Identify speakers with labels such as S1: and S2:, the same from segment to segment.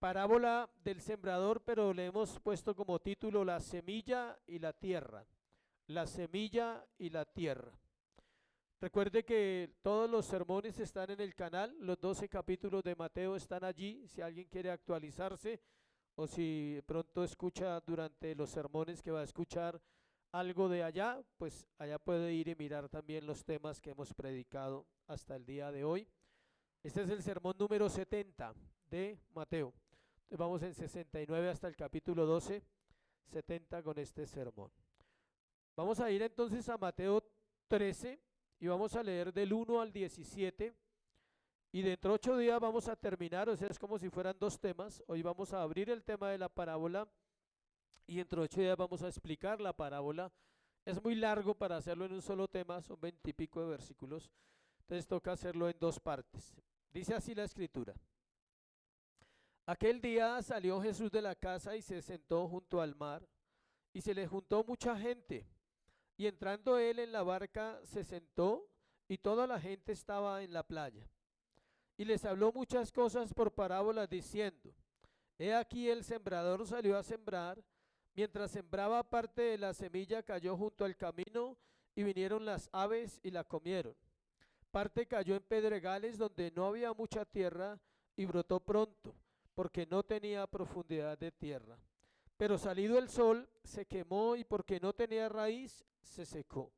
S1: parábola del sembrador, pero le hemos puesto como título la semilla y la tierra. La semilla y la tierra. Recuerde que todos los sermones están en el canal, los 12 capítulos de Mateo están allí, si alguien quiere actualizarse o si pronto escucha durante los sermones que va a escuchar algo de allá, pues allá puede ir y mirar también los temas que hemos predicado hasta el día de hoy. Este es el sermón número 70 de Mateo. Entonces vamos en 69 hasta el capítulo 12, 70 con este sermón. Vamos a ir entonces a Mateo 13 y vamos a leer del 1 al 17 y dentro de 8 días vamos a terminar, o sea, es como si fueran dos temas. Hoy vamos a abrir el tema de la parábola y dentro de 8 días vamos a explicar la parábola. Es muy largo para hacerlo en un solo tema, son 20 y pico de versículos, entonces toca hacerlo en dos partes. Dice así la escritura. Aquel día salió Jesús de la casa y se sentó junto al mar, y se le juntó mucha gente. Y entrando él en la barca se sentó, y toda la gente estaba en la playa. Y les habló muchas cosas por parábolas, diciendo: He aquí el sembrador salió a sembrar. Mientras sembraba, parte de la semilla cayó junto al camino, y vinieron las aves y la comieron. Parte cayó en pedregales donde no había mucha tierra, y brotó pronto, porque no tenía profundidad de tierra. Pero salido el sol, se quemó, y porque no tenía raíz, se secó.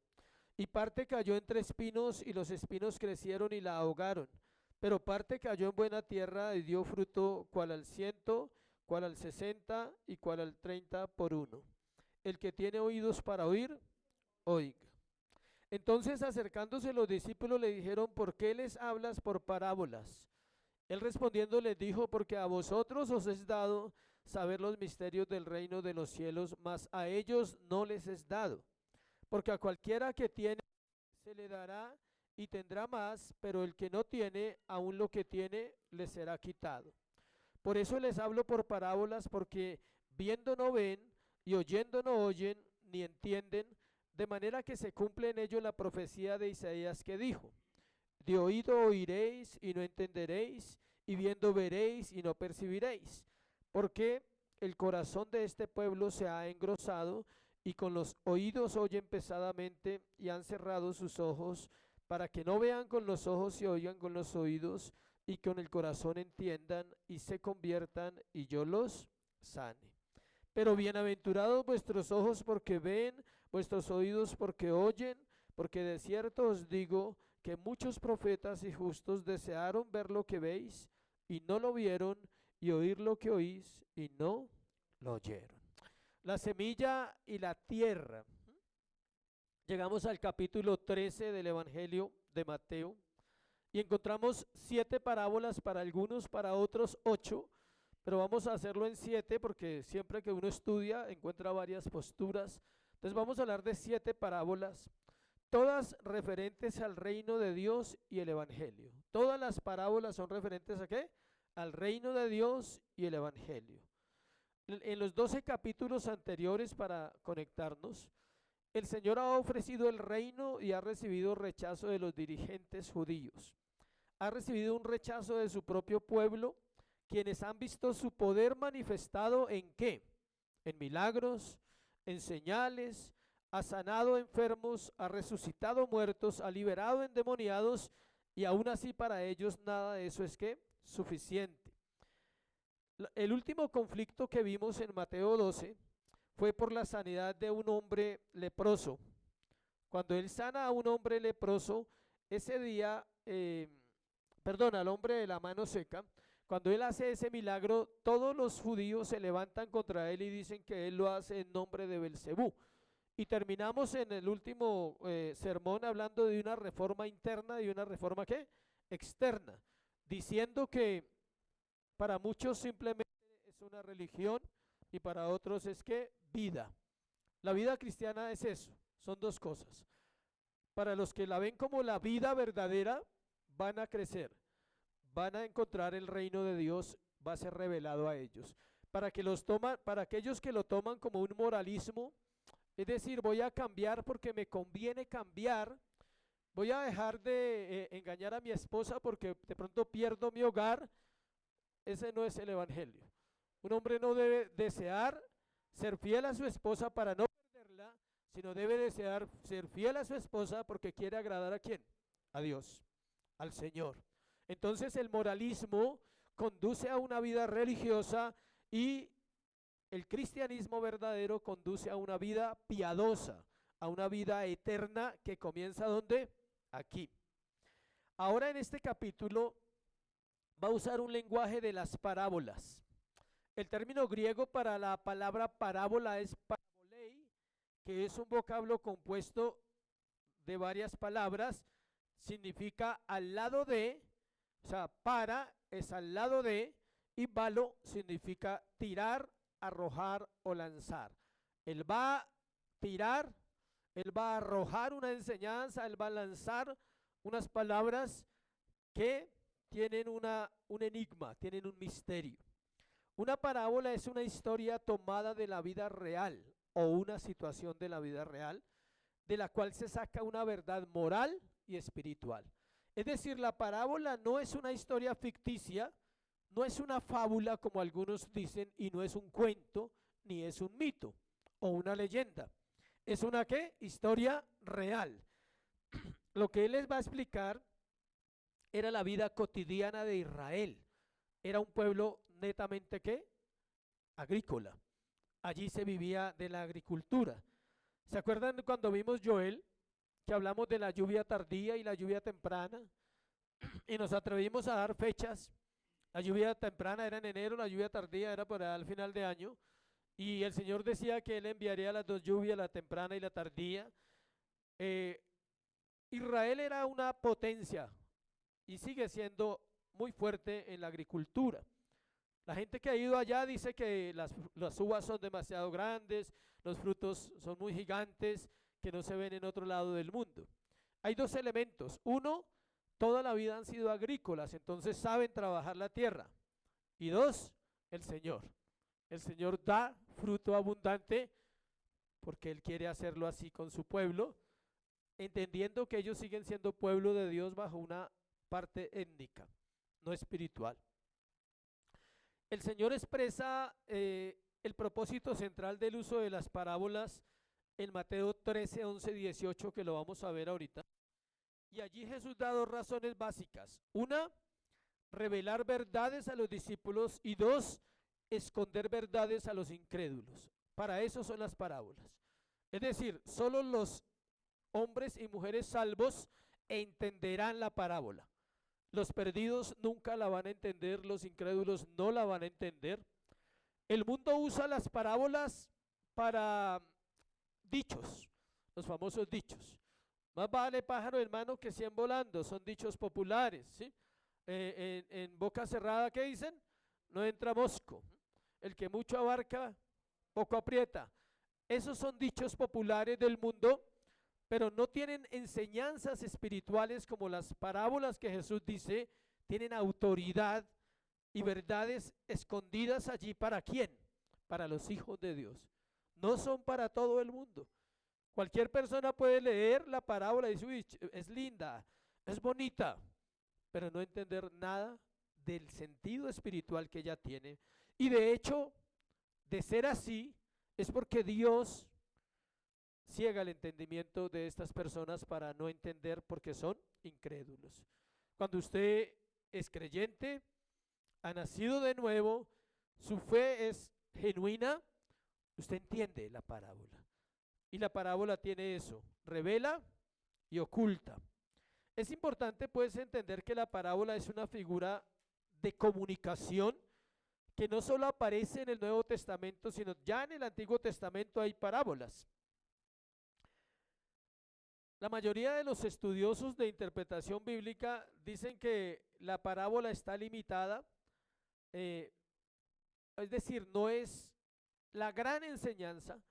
S1: Y parte cayó entre espinos, y los espinos crecieron y la ahogaron. Pero parte cayó en buena tierra y dio fruto, cual al 100, cual al 60 y cual al 30 por uno. El que tiene oídos para oír, oiga. Entonces, acercándose los discípulos, le dijeron: ¿Por qué les hablas por parábolas? Él respondiendo les dijo: Porque a vosotros os es dado saber los misterios del reino de los cielos, mas a ellos no les es dado. Porque a cualquiera que tiene se le dará y tendrá más, pero el que no tiene, aun lo que tiene le será quitado. Por eso les hablo por parábolas, porque viendo no ven, y oyendo no oyen, ni entienden, de manera que se cumple en ello la profecía de Isaías, que dijo: De oído oiréis y no entenderéis, y viendo veréis y no percibiréis, porque el corazón de este pueblo se ha engrosado, y con los oídos oyen pesadamente, y han cerrado sus ojos, para que no vean con los ojos y oigan con los oídos, y con el corazón entiendan y se conviertan, y yo los sane. Pero bienaventurados vuestros ojos porque ven, vuestros oídos porque oyen, porque de cierto os digo que muchos profetas y justos desearon ver lo que veis y no lo vieron, y oír lo que oís y no lo oyeron. La semilla y la tierra. Llegamos al capítulo 13 del Evangelio de Mateo y encontramos 7 parábolas, para algunos, para otros 8, pero vamos a hacerlo en 7 porque siempre que uno estudia encuentra varias posturas. Entonces vamos a hablar de 7 parábolas, todas referentes al reino de Dios y el Evangelio. Todas las parábolas son referentes ¿a qué? Al reino de Dios y el Evangelio. En los 12 capítulos anteriores, para conectarnos, el Señor ha ofrecido el reino y ha recibido rechazo de los dirigentes judíos. Ha recibido un rechazo de su propio pueblo, quienes han visto su poder manifestado en ¿qué? En milagros, en señales, ha sanado enfermos, ha resucitado muertos, ha liberado endemoniados, y aún así para ellos nada de eso es ¿qué? Suficiente. El último conflicto que vimos en Mateo 12 fue por la sanidad de un hombre leproso. Cuando él sana a un hombre leproso, ese día, al hombre de la mano seca, cuando él hace ese milagro, todos los judíos se levantan contra él y dicen que él lo hace en nombre de Belcebú. Y terminamos en el último sermón hablando de una reforma interna y una reforma ¿qué? Externa, diciendo que para muchos simplemente es una religión y para otros es que vida. La vida cristiana es eso, son dos cosas. Para los que la ven como la vida verdadera, van a crecer, van a encontrar el reino de Dios, va a ser revelado a ellos. Para aquellos que lo toman como un moralismo, es decir, voy a cambiar porque me conviene cambiar, voy a dejar de engañar a mi esposa porque de pronto pierdo mi hogar, ese no es el evangelio. Un hombre no debe desear ser fiel a su esposa para no perderla, sino debe desear ser fiel a su esposa porque quiere agradar ¿a quién? A Dios, al Señor. Entonces el moralismo conduce a una vida religiosa y el cristianismo verdadero conduce a una vida piadosa, a una vida eterna que comienza ¿dónde? Aquí. Ahora en este capítulo va a usar un lenguaje de las parábolas. El término griego para la palabra parábola es parabolei, que es un vocablo compuesto de varias palabras, significa al lado de, o sea, para es al lado de, y balo significa tirar, arrojar o lanzar. Él va a tirar, él va a arrojar una enseñanza, él va a lanzar unas palabras que tienen un enigma, tienen un misterio. Una parábola es una historia tomada de la vida real o una situación de la vida real, de la cual se saca una verdad moral y espiritual. Es decir, la parábola no es una historia ficticia, no es una fábula como algunos dicen, y no es un cuento, ni es un mito o una leyenda. ¿Es una qué? Historia real. Lo que él les va a explicar era la vida cotidiana de Israel. Era un pueblo netamente ¿qué? Agrícola. Allí se vivía de la agricultura. ¿Se acuerdan cuando vimos Joel, que hablamos de la lluvia tardía y la lluvia temprana? Y nos atrevimos a dar fechas. La lluvia temprana era en enero, la lluvia tardía era para el final de año. Y el Señor decía que Él enviaría las dos lluvias, la temprana y la tardía. Israel era una potencia y sigue siendo muy fuerte en la agricultura. La gente que ha ido allá dice que las uvas son demasiado grandes, los frutos son muy gigantes, que no se ven en otro lado del mundo. Hay dos elementos. Uno, toda la vida han sido agrícolas, entonces saben trabajar la tierra. Y dos, el Señor. El Señor da fruto abundante porque Él quiere hacerlo así con su pueblo, entendiendo que ellos siguen siendo pueblo de Dios bajo una parte étnica, no espiritual. El Señor expresa el propósito central del uso de las parábolas en Mateo 13, 11, 18, que lo vamos a ver ahorita. Y allí Jesús da dos razones básicas. Una, revelar verdades a los discípulos, y dos, esconder verdades a los incrédulos. Para eso son las parábolas. Es decir, solo los hombres y mujeres salvos entenderán la parábola. Los perdidos nunca la van a entender, los incrédulos no la van a entender. El mundo usa las parábolas para dichos, los famosos dichos. Más vale pájaro en mano que 100 volando, son dichos populares, ¿sí? En boca cerrada, ¿qué dicen? No entra mosco. El que mucho abarca, poco aprieta. Esos son dichos populares del mundo, pero no tienen enseñanzas espirituales como las parábolas que Jesús dice, tienen autoridad y verdades escondidas allí. ¿Para quién? Para los hijos de Dios. No son para todo el mundo. Cualquier persona puede leer la parábola y decir, uy, es linda, es bonita, pero no entender nada del sentido espiritual que ella tiene. Y de hecho, de ser así, es porque Dios ciega el entendimiento de estas personas para no entender, porque son incrédulos. Cuando usted es creyente, ha nacido de nuevo, su fe es genuina, usted entiende la parábola. Y la parábola tiene eso, revela y oculta. Es importante pues entender que la parábola es una figura de comunicación que no solo aparece en el Nuevo Testamento, sino ya en el Antiguo Testamento hay parábolas. La mayoría de los estudiosos de interpretación bíblica dicen que la parábola está limitada, es decir, no es la gran enseñanza,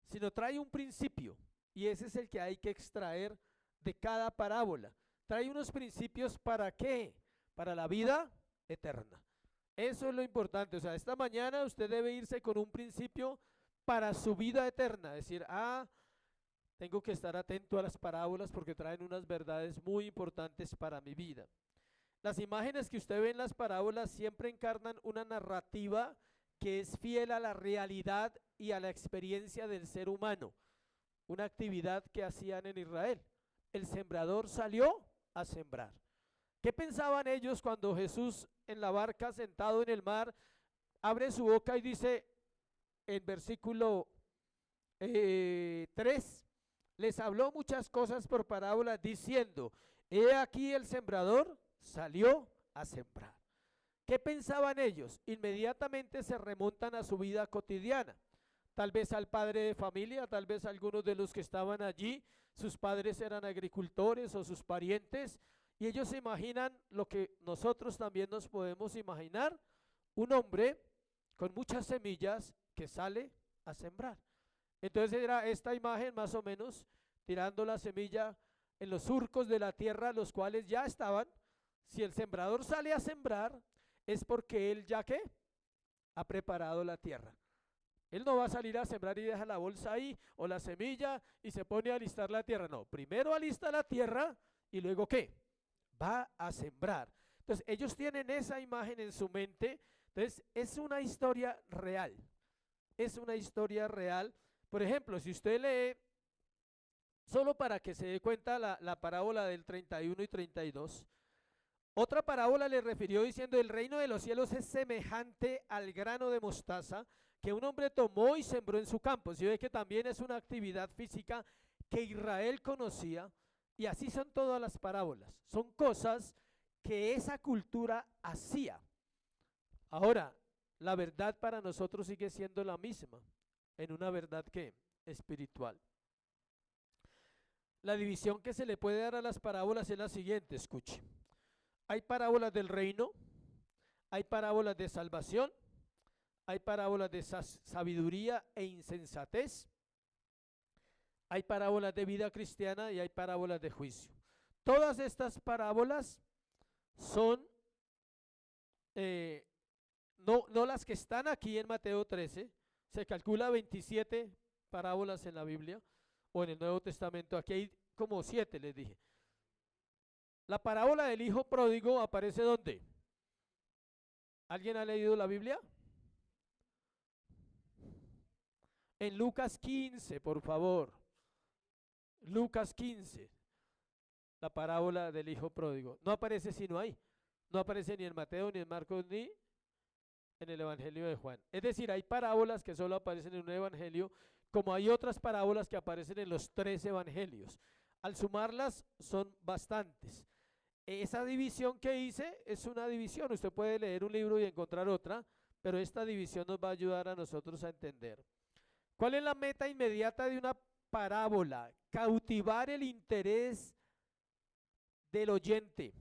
S1: sino trae un principio, y ese es el que hay que extraer de cada parábola. Trae unos principios, ¿para qué? Para la vida eterna. Eso es lo importante. O sea, esta mañana usted debe irse con un principio para su vida eterna. Decir, tengo que estar atento a las parábolas porque traen unas verdades muy importantes para mi vida. Las imágenes que usted ve en las parábolas siempre encarnan una narrativa que es fiel a la realidad y a la experiencia del ser humano, una actividad que hacían en Israel. El sembrador salió a sembrar. ¿Qué pensaban ellos cuando Jesús en la barca sentado en el mar abre su boca y dice en versículo 3, les habló muchas cosas por parábolas diciendo, he aquí el sembrador salió a sembrar? ¿Qué pensaban ellos? Inmediatamente se remontan a su vida cotidiana, tal vez al padre de familia, tal vez algunos de los que estaban allí, sus padres eran agricultores o sus parientes, y ellos se imaginan lo que nosotros también nos podemos imaginar, un hombre con muchas semillas que sale a sembrar. Entonces era esta imagen más o menos tirando la semilla en los surcos de la tierra, los cuales ya estaban. Si el sembrador sale a sembrar, es porque él ya que ha preparado la tierra. Él no va a salir a sembrar y deja la bolsa ahí o la semilla y se pone a alistar la tierra. No, primero alista la tierra y luego ¿qué? Va a sembrar. Entonces ellos tienen esa imagen en su mente. Entonces es una historia real. Es una historia real. Por ejemplo, si usted lee, solo para que se dé cuenta la parábola del 31 y 32, otra parábola le refirió diciendo, el reino de los cielos es semejante al grano de mostaza que un hombre tomó y sembró en su campo. Si ve que también es una actividad física que Israel conocía, y así son todas las parábolas. Son cosas que esa cultura hacía. Ahora, la verdad para nosotros sigue siendo la misma, en una verdad que espiritual. La división que se le puede dar a las parábolas es la siguiente, escuche. Hay parábolas del reino, hay parábolas de salvación, hay parábolas de sabiduría e insensatez, hay parábolas de vida cristiana y hay parábolas de juicio. Todas estas parábolas son no las que están aquí en Mateo 13, se calcula 27 parábolas en la Biblia o en el Nuevo Testamento, aquí hay como 7, les dije. La parábola del hijo pródigo aparece ¿dónde? ¿Alguien ha leído la Biblia? En Lucas 15, por favor. Lucas 15, la parábola del hijo pródigo. No aparece sino ahí. No aparece ni en Mateo, ni en Marcos, ni en el Evangelio de Juan. Es decir, hay parábolas que solo aparecen en un evangelio, como hay otras parábolas que aparecen en los 3 evangelios. Al sumarlas son bastantes. Esa división que hice es una división. Usted puede leer un libro y encontrar otra, pero esta división nos va a ayudar a nosotros a entender. ¿Cuál es la meta inmediata de una parábola? Cautivar el interés del oyente.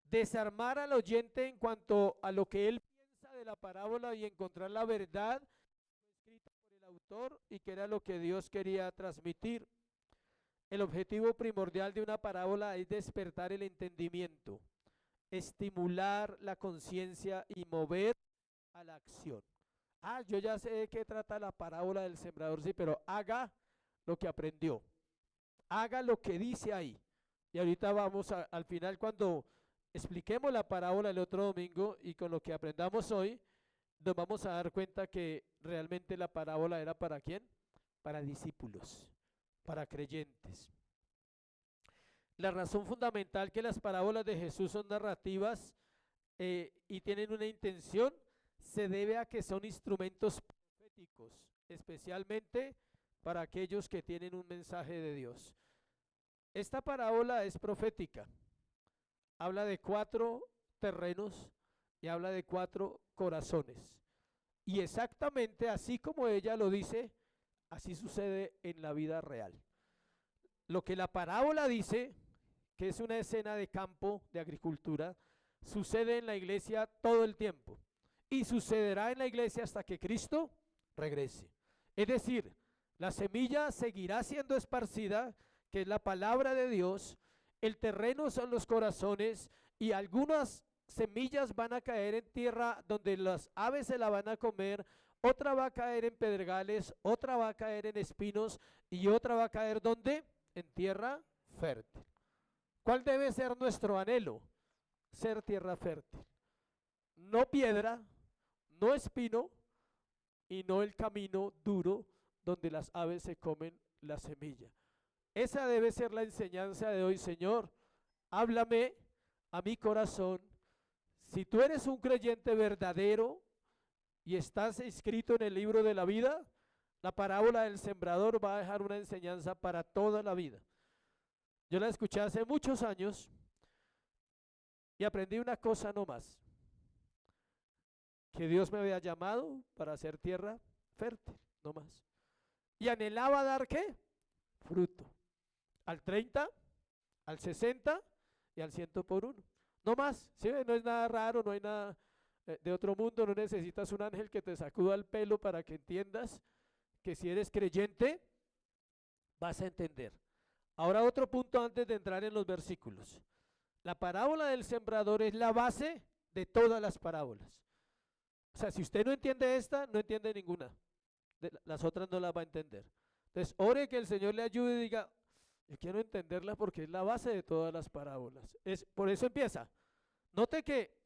S1: Desarmar al oyente en cuanto a lo que él piensa de la parábola y encontrar la verdad escrita por el autor y que era lo que Dios quería transmitir. El objetivo primordial de una parábola es despertar el entendimiento, estimular la conciencia y mover a la acción. Yo ya sé de qué trata la parábola del sembrador, sí, pero haga lo que aprendió, haga lo que dice ahí. Y ahorita vamos al final, cuando expliquemos la parábola el otro domingo y con lo que aprendamos hoy, nos vamos a dar cuenta que realmente la parábola era ¿para quién? Para discípulos, para creyentes. La razón fundamental que las parábolas de Jesús son narrativas y tienen una intención se debe a que son instrumentos proféticos, especialmente para aquellos que tienen un mensaje de Dios. Esta parábola es profética. Habla de 4 terrenos y habla de 4 corazones. Y exactamente así como ella lo dice, así sucede en la vida real. Lo que la parábola dice, que es una escena de campo, de agricultura, sucede en la iglesia todo el tiempo. Y sucederá en la iglesia hasta que Cristo regrese. Es decir, la semilla seguirá siendo esparcida, que es la palabra de Dios. El terreno son los corazones y algunas semillas van a caer en tierra donde las aves se la van a comer, otra va a caer en pedregales, otra va a caer en espinos y otra va a caer ¿dónde? En tierra fértil. ¿Cuál debe ser nuestro anhelo? Ser tierra fértil. No piedra, no espino y no el camino duro donde las aves se comen la semilla. Esa debe ser la enseñanza de hoy, Señor. Háblame a mi corazón. Si tú eres un creyente verdadero y estás inscrito en el libro de la vida, la parábola del sembrador va a dejar una enseñanza para toda la vida. Yo la escuché hace muchos años y aprendí una cosa nomás, que Dios me había llamado para hacer tierra fértil, no más. Y anhelaba dar ¿qué? Fruto. Al 30, al 60 y al 100 por uno. No más, ¿sí? No es nada raro, no hay nada de otro mundo, no necesitas un ángel que te sacuda el pelo para que entiendas que si eres creyente, vas a entender. Ahora otro punto antes de entrar en los versículos. La parábola del sembrador es la base de todas las parábolas. O sea, si usted no entiende esta, no entiende ninguna. Las otras no las va a entender. Entonces, ore que el Señor le ayude y diga, yo quiero entenderla porque es la base de todas las parábolas. Por eso empieza. Note que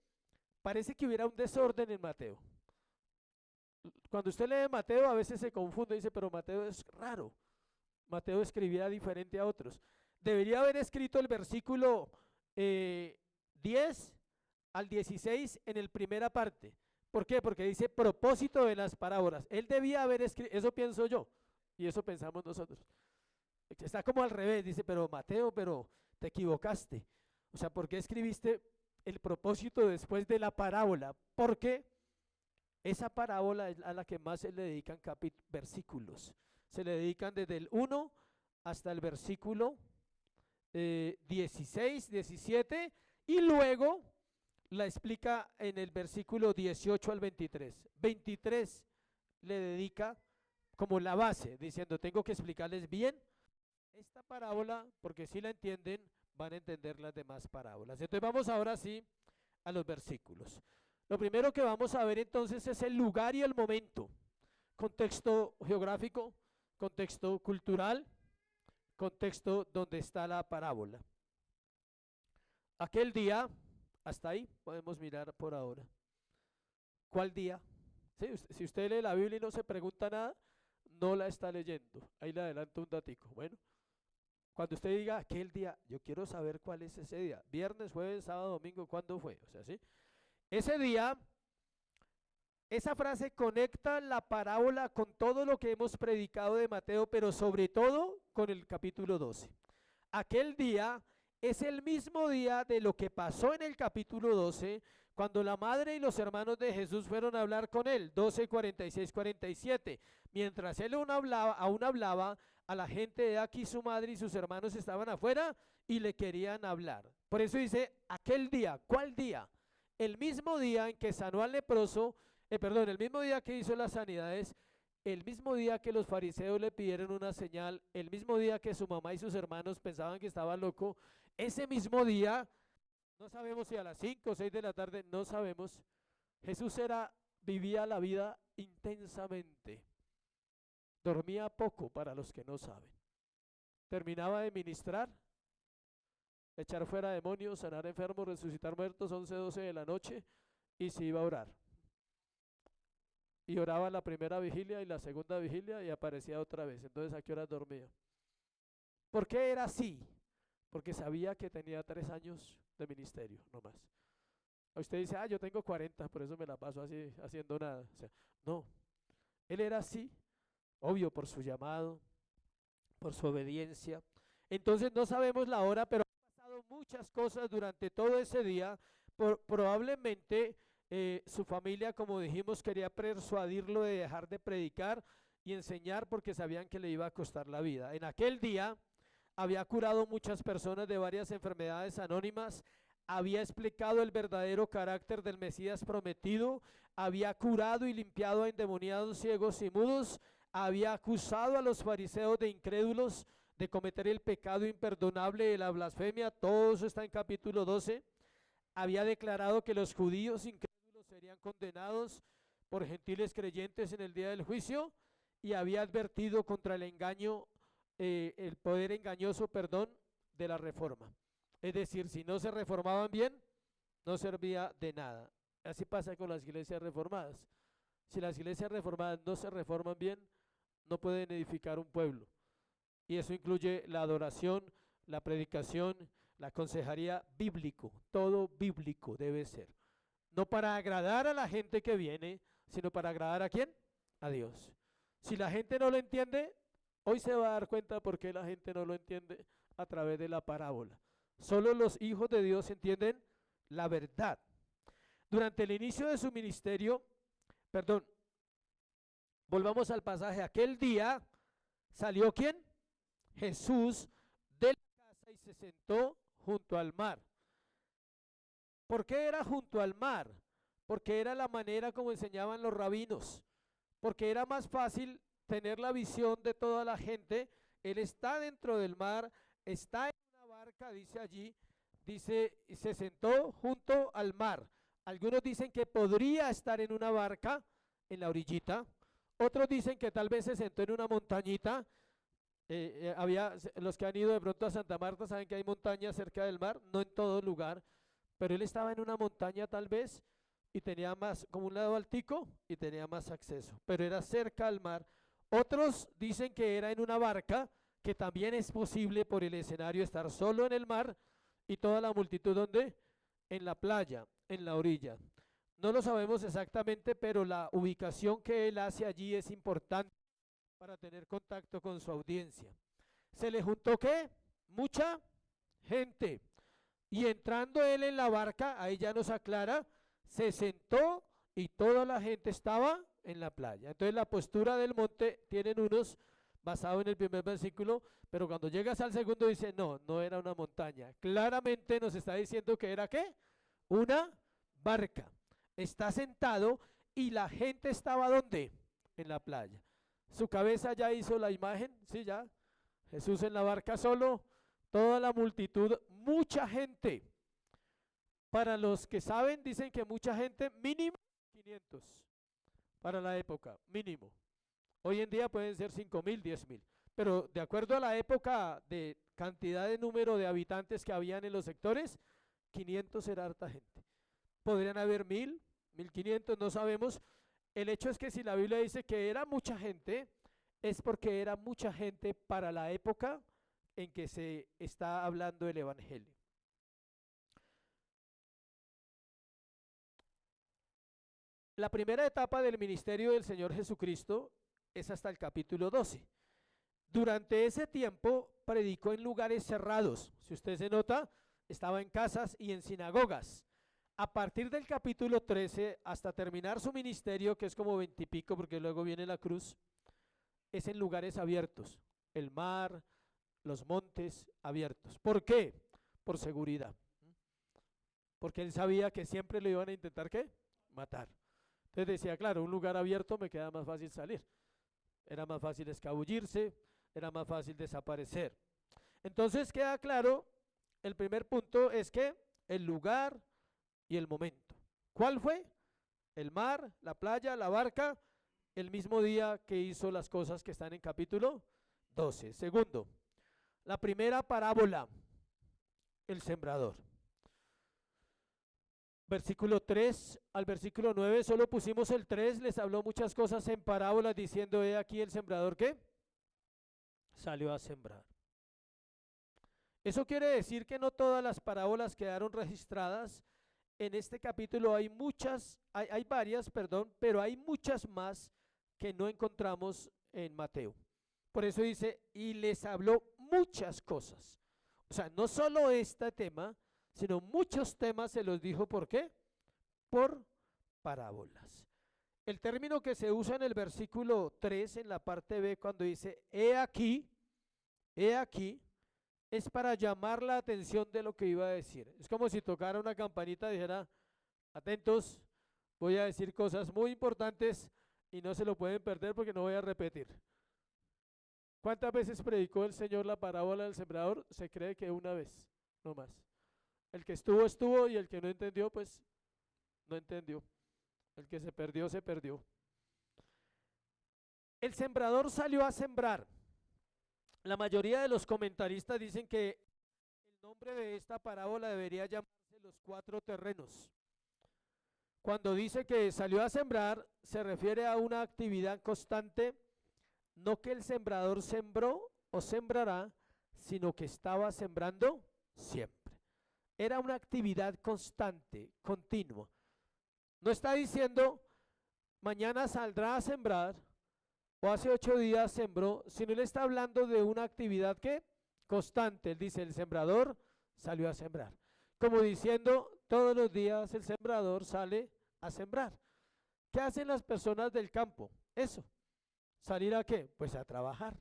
S1: parece que hubiera un desorden en Mateo. Cuando usted lee Mateo a veces se confunde y dice, pero Mateo es raro. Mateo escribía diferente a otros. Debería haber escrito el versículo 10 al 16 en el primera parte. ¿Por qué? Porque dice propósito de las parábolas. Él debía haber escrito, eso pienso yo, y eso pensamos nosotros. Está como al revés, dice, pero Mateo, pero te equivocaste. O sea, ¿por qué escribiste el propósito después de la parábola? Porque esa parábola es a la que más se le dedican versículos. Se le dedican desde el 1 hasta el versículo 16, 17, y luego la explica en el versículo 18 al 23. 23 le dedica como la base, diciendo, tengo que explicarles bien esta parábola, porque si la entienden, van a entender las demás parábolas. Entonces vamos ahora sí a los versículos. Lo primero que vamos a ver entonces es el lugar y el momento. Contexto geográfico, contexto cultural, contexto donde está la parábola. Aquel día, hasta ahí podemos mirar por ahora. ¿Cuál día? Sí, si usted lee la Biblia y no se pregunta nada, no la está leyendo. Ahí le adelanto un datico. Bueno, cuando usted diga aquel día, yo quiero saber cuál es ese día. Viernes, jueves, sábado, domingo, ¿cuándo fue? O sea, ¿sí? Ese día, esa frase conecta la parábola con todo lo que hemos predicado de Mateo, pero sobre todo con el capítulo 12. Aquel día es el mismo día de lo que pasó en el capítulo 12, cuando la madre y los hermanos de Jesús fueron a hablar con él, 12, 46, 47. Mientras él aún hablaba, a la gente de aquí su madre y sus hermanos estaban afuera y le querían hablar. Por eso dice, aquel día, ¿cuál día? El mismo día en que sanó al leproso, el mismo día que hizo las sanidades, el mismo día que los fariseos le pidieron una señal, el mismo día que su mamá y sus hermanos pensaban que estaba loco, ese mismo día, no sabemos si a las 5 o 6 de la tarde, no sabemos, Jesús vivía la vida intensamente. Dormía poco para los que no saben. Terminaba de ministrar, echar fuera demonios, sanar enfermos, resucitar muertos, 11, 12 de la noche, y se iba a orar. Y oraba la primera vigilia y la segunda vigilia y aparecía otra vez. Entonces, ¿a qué horas dormía? ¿Por qué era así? Porque sabía que tenía 3 años de ministerio, no más. Usted dice, yo tengo 40, por eso me la paso así, haciendo nada. O sea, no, él era así, obvio, por su llamado, por su obediencia. Entonces no sabemos la hora, pero han pasado muchas cosas durante todo ese día. Probablemente su familia, como dijimos, quería persuadirlo de dejar de predicar y enseñar porque sabían que le iba a costar la vida. En aquel día había curado muchas personas de varias enfermedades anónimas, había explicado el verdadero carácter del Mesías prometido, había curado y limpiado a endemoniados, ciegos y mudos, había acusado a los fariseos de incrédulos, de cometer el pecado imperdonable de la blasfemia, todo eso está en capítulo 12, había declarado que los judíos incrédulos serían condenados por gentiles creyentes en el día del juicio, y había advertido contra el engaño, el poder engañoso, de la reforma. Es decir, si no se reformaban bien, no servía de nada. Así pasa con las iglesias reformadas. Si las iglesias reformadas no se reforman bien, no pueden edificar un pueblo. Y eso incluye la adoración, la predicación, la consejería bíblico. Todo bíblico debe ser. No para agradar a la gente que viene, sino para agradar a ¿quién? A Dios. Si la gente no lo entiende, hoy se va a dar cuenta por qué la gente no lo entiende a través de la parábola. Solo los hijos de Dios entienden la verdad. Durante el inicio de su ministerio, perdón, volvamos al pasaje. Aquel día salió ¿quién? Jesús de la casa y se sentó junto al mar. ¿Por qué era junto al mar? Porque era la manera como enseñaban los rabinos. Porque era más fácil tener la visión de toda la gente. Él está dentro del mar, está en una barca, dice allí, dice, y se sentó junto al mar. Algunos dicen que podría estar en una barca en la orillita. Otros dicen que tal vez se sentó en una montañita. Los que han ido de pronto a Santa Marta saben que hay montañas cerca del mar, no en todo lugar, pero él estaba en una montaña tal vez y tenía más, como un lado altico y tenía más acceso, pero era cerca al mar. Otros dicen que era en una barca, que también es posible por el escenario estar solo en el mar y toda la multitud ¿dónde? En la playa, en la orilla. No lo sabemos exactamente, pero la ubicación que él hace allí es importante para tener contacto con su audiencia. ¿Se le juntó qué? Mucha gente. Y entrando él en la barca, ahí ya nos aclara, se sentó y toda la gente estaba en la playa. Entonces la postura del monte tienen unos basado en el primer versículo, pero cuando llegas al segundo dice, no, no era una montaña. Claramente nos está diciendo que era ¿qué? Una barca. Está sentado y la gente estaba ¿dónde? En la playa. Su cabeza ya hizo la imagen, sí, ya. Jesús en la barca solo, toda la multitud, mucha gente. Para los que saben, dicen que mucha gente, mínimo 500 para la época, mínimo. Hoy en día pueden ser 5.000, 10.000. Pero de acuerdo a la época de cantidad de número de habitantes que habían en los sectores, 500 era harta gente. Podrían haber 1.000, 1.500, no sabemos. El hecho es que si la Biblia dice que era mucha gente, es porque era mucha gente para la época en que se está hablando el Evangelio. La primera etapa del ministerio del Señor Jesucristo es hasta el capítulo 12. Durante ese tiempo predicó en lugares cerrados. Si usted se nota, estaba en casas y en sinagogas. A partir del capítulo 13 hasta terminar su ministerio, que es como 20 y pico, porque luego viene la cruz, es en lugares abiertos. El mar, los montes abiertos. ¿Por qué? Por seguridad. Porque él sabía que siempre le iban a intentar ¿qué? Matar. Entonces decía, claro, un lugar abierto me queda más fácil salir. Era más fácil escabullirse, era más fácil desaparecer. Entonces queda claro, el primer punto es que el lugar y el momento. ¿Cuál fue? El mar, la playa, la barca, el mismo día que hizo las cosas que están en capítulo 12. Segundo, la primera parábola, el sembrador. Versículo 3 al versículo 9, solo pusimos el 3, les habló muchas cosas en parábolas diciendo, he aquí el sembrador, ¿qué? Salió a sembrar. Eso quiere decir que no todas las parábolas quedaron registradas. En este capítulo hay varias, perdón, pero hay muchas más que no encontramos en Mateo. Por eso dice, y les habló muchas cosas. O sea, no solo este tema, sino muchos temas se los dijo, ¿por qué? Por parábolas. El término que se usa en el versículo 3, en la parte B, cuando dice, he aquí, es para llamar la atención de lo que iba a decir. Es como si tocara una campanita y dijera, atentos, voy a decir cosas muy importantes y no se lo pueden perder porque no voy a repetir. ¿Cuántas veces predicó el Señor la parábola del sembrador? Se cree que una vez, no más. El que estuvo, estuvo, y el que no entendió, pues no entendió. El que se perdió, se perdió. El sembrador salió a sembrar. La mayoría de los comentaristas dicen que el nombre de esta parábola debería llamarse los 4 terrenos. Cuando dice que salió a sembrar, se refiere a una actividad constante, no que el sembrador sembró o sembrará, sino que estaba sembrando siempre. Era una actividad constante, continua. No está diciendo, mañana saldrá a sembrar, o hace 8 días sembró, sino él está hablando de una actividad que constante. Él dice, el sembrador salió a sembrar. Como diciendo, todos los días el sembrador sale a sembrar. ¿Qué hacen las personas del campo? Eso. ¿Salir a qué? Pues a trabajar.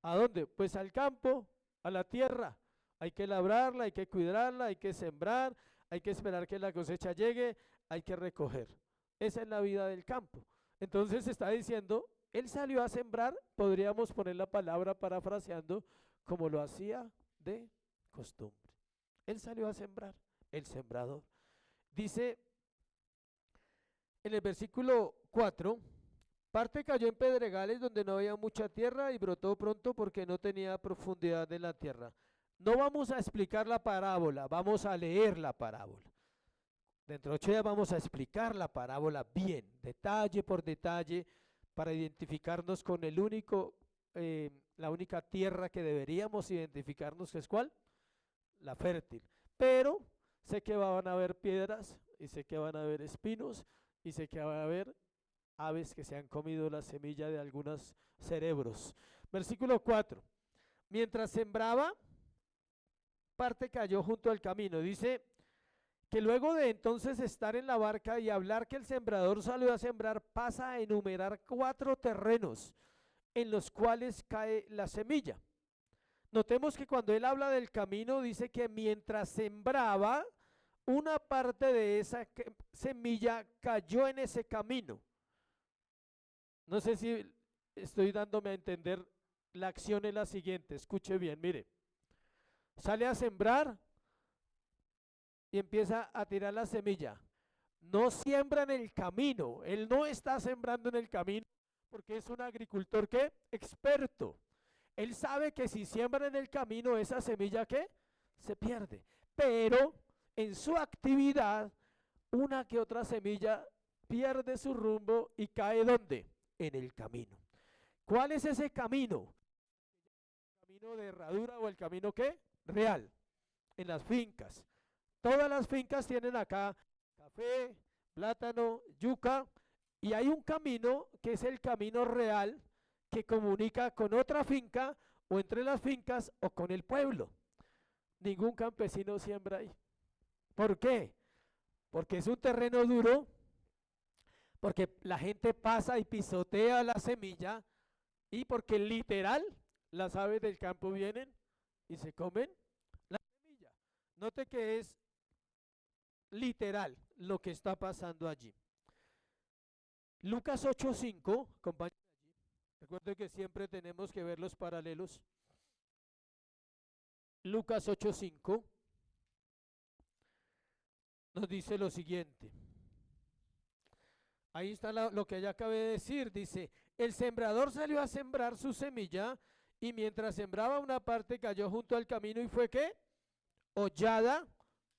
S1: ¿A dónde? Pues al campo, a la tierra. Hay que labrarla, hay que cuidarla, hay que sembrar, hay que esperar que la cosecha llegue, hay que recoger. Esa es la vida del campo. Entonces está diciendo, él salió a sembrar, podríamos poner la palabra parafraseando, como lo hacía de costumbre. Él salió a sembrar, el sembrador. Dice en el versículo 4, parte cayó en pedregales donde no había mucha tierra y brotó pronto porque no tenía profundidad de la tierra. No vamos a explicar la parábola, vamos a leer la parábola. Dentro de 8 días vamos a explicar la parábola bien, detalle por detalle, para identificarnos con el único, la única tierra que deberíamos identificarnos, que es ¿cuál? La fértil. Pero sé que van a haber piedras, y sé que van a haber espinos, y sé que van a haber aves que se han comido la semilla de algunos cerebros. Versículo 4. Mientras sembraba, parte cayó junto al camino. Dice que luego de entonces estar en la barca y hablar que el sembrador salió a sembrar, pasa a enumerar 4 terrenos en los cuales cae la semilla. Notemos que cuando él habla del camino, dice que mientras sembraba, una parte de esa semilla cayó en ese camino. No sé si estoy dándome a entender. La acción es la siguiente, escuche bien, mire. Sale a sembrar y empieza a tirar la semilla. No siembra en el camino, él no está sembrando en el camino porque es un agricultor que experto. Él sabe que si siembra en el camino esa semilla que se pierde, pero en su actividad una que otra semilla pierde su rumbo y cae ¿dónde? En el camino. ¿Cuál es ese camino? ¿El camino de herradura o el camino qué? Real, en las fincas. Todas las fincas tienen acá café, plátano, yuca, y hay un camino que es el camino real que comunica con otra finca o entre las fincas o con el pueblo. Ningún campesino siembra ahí. ¿Por qué? Porque es un terreno duro, porque la gente pasa y pisotea la semilla y porque literal las aves del campo vienen y se comen la semilla. Note que es literal lo que está pasando allí. Lucas 8:5, compañeros, recuerden que siempre tenemos que ver los paralelos. Lucas 8:5 nos dice lo siguiente. Ahí está lo que ya acabé de decir. Dice, el sembrador salió a sembrar su semilla y mientras sembraba una parte cayó junto al camino y fue ¿qué? Hollada,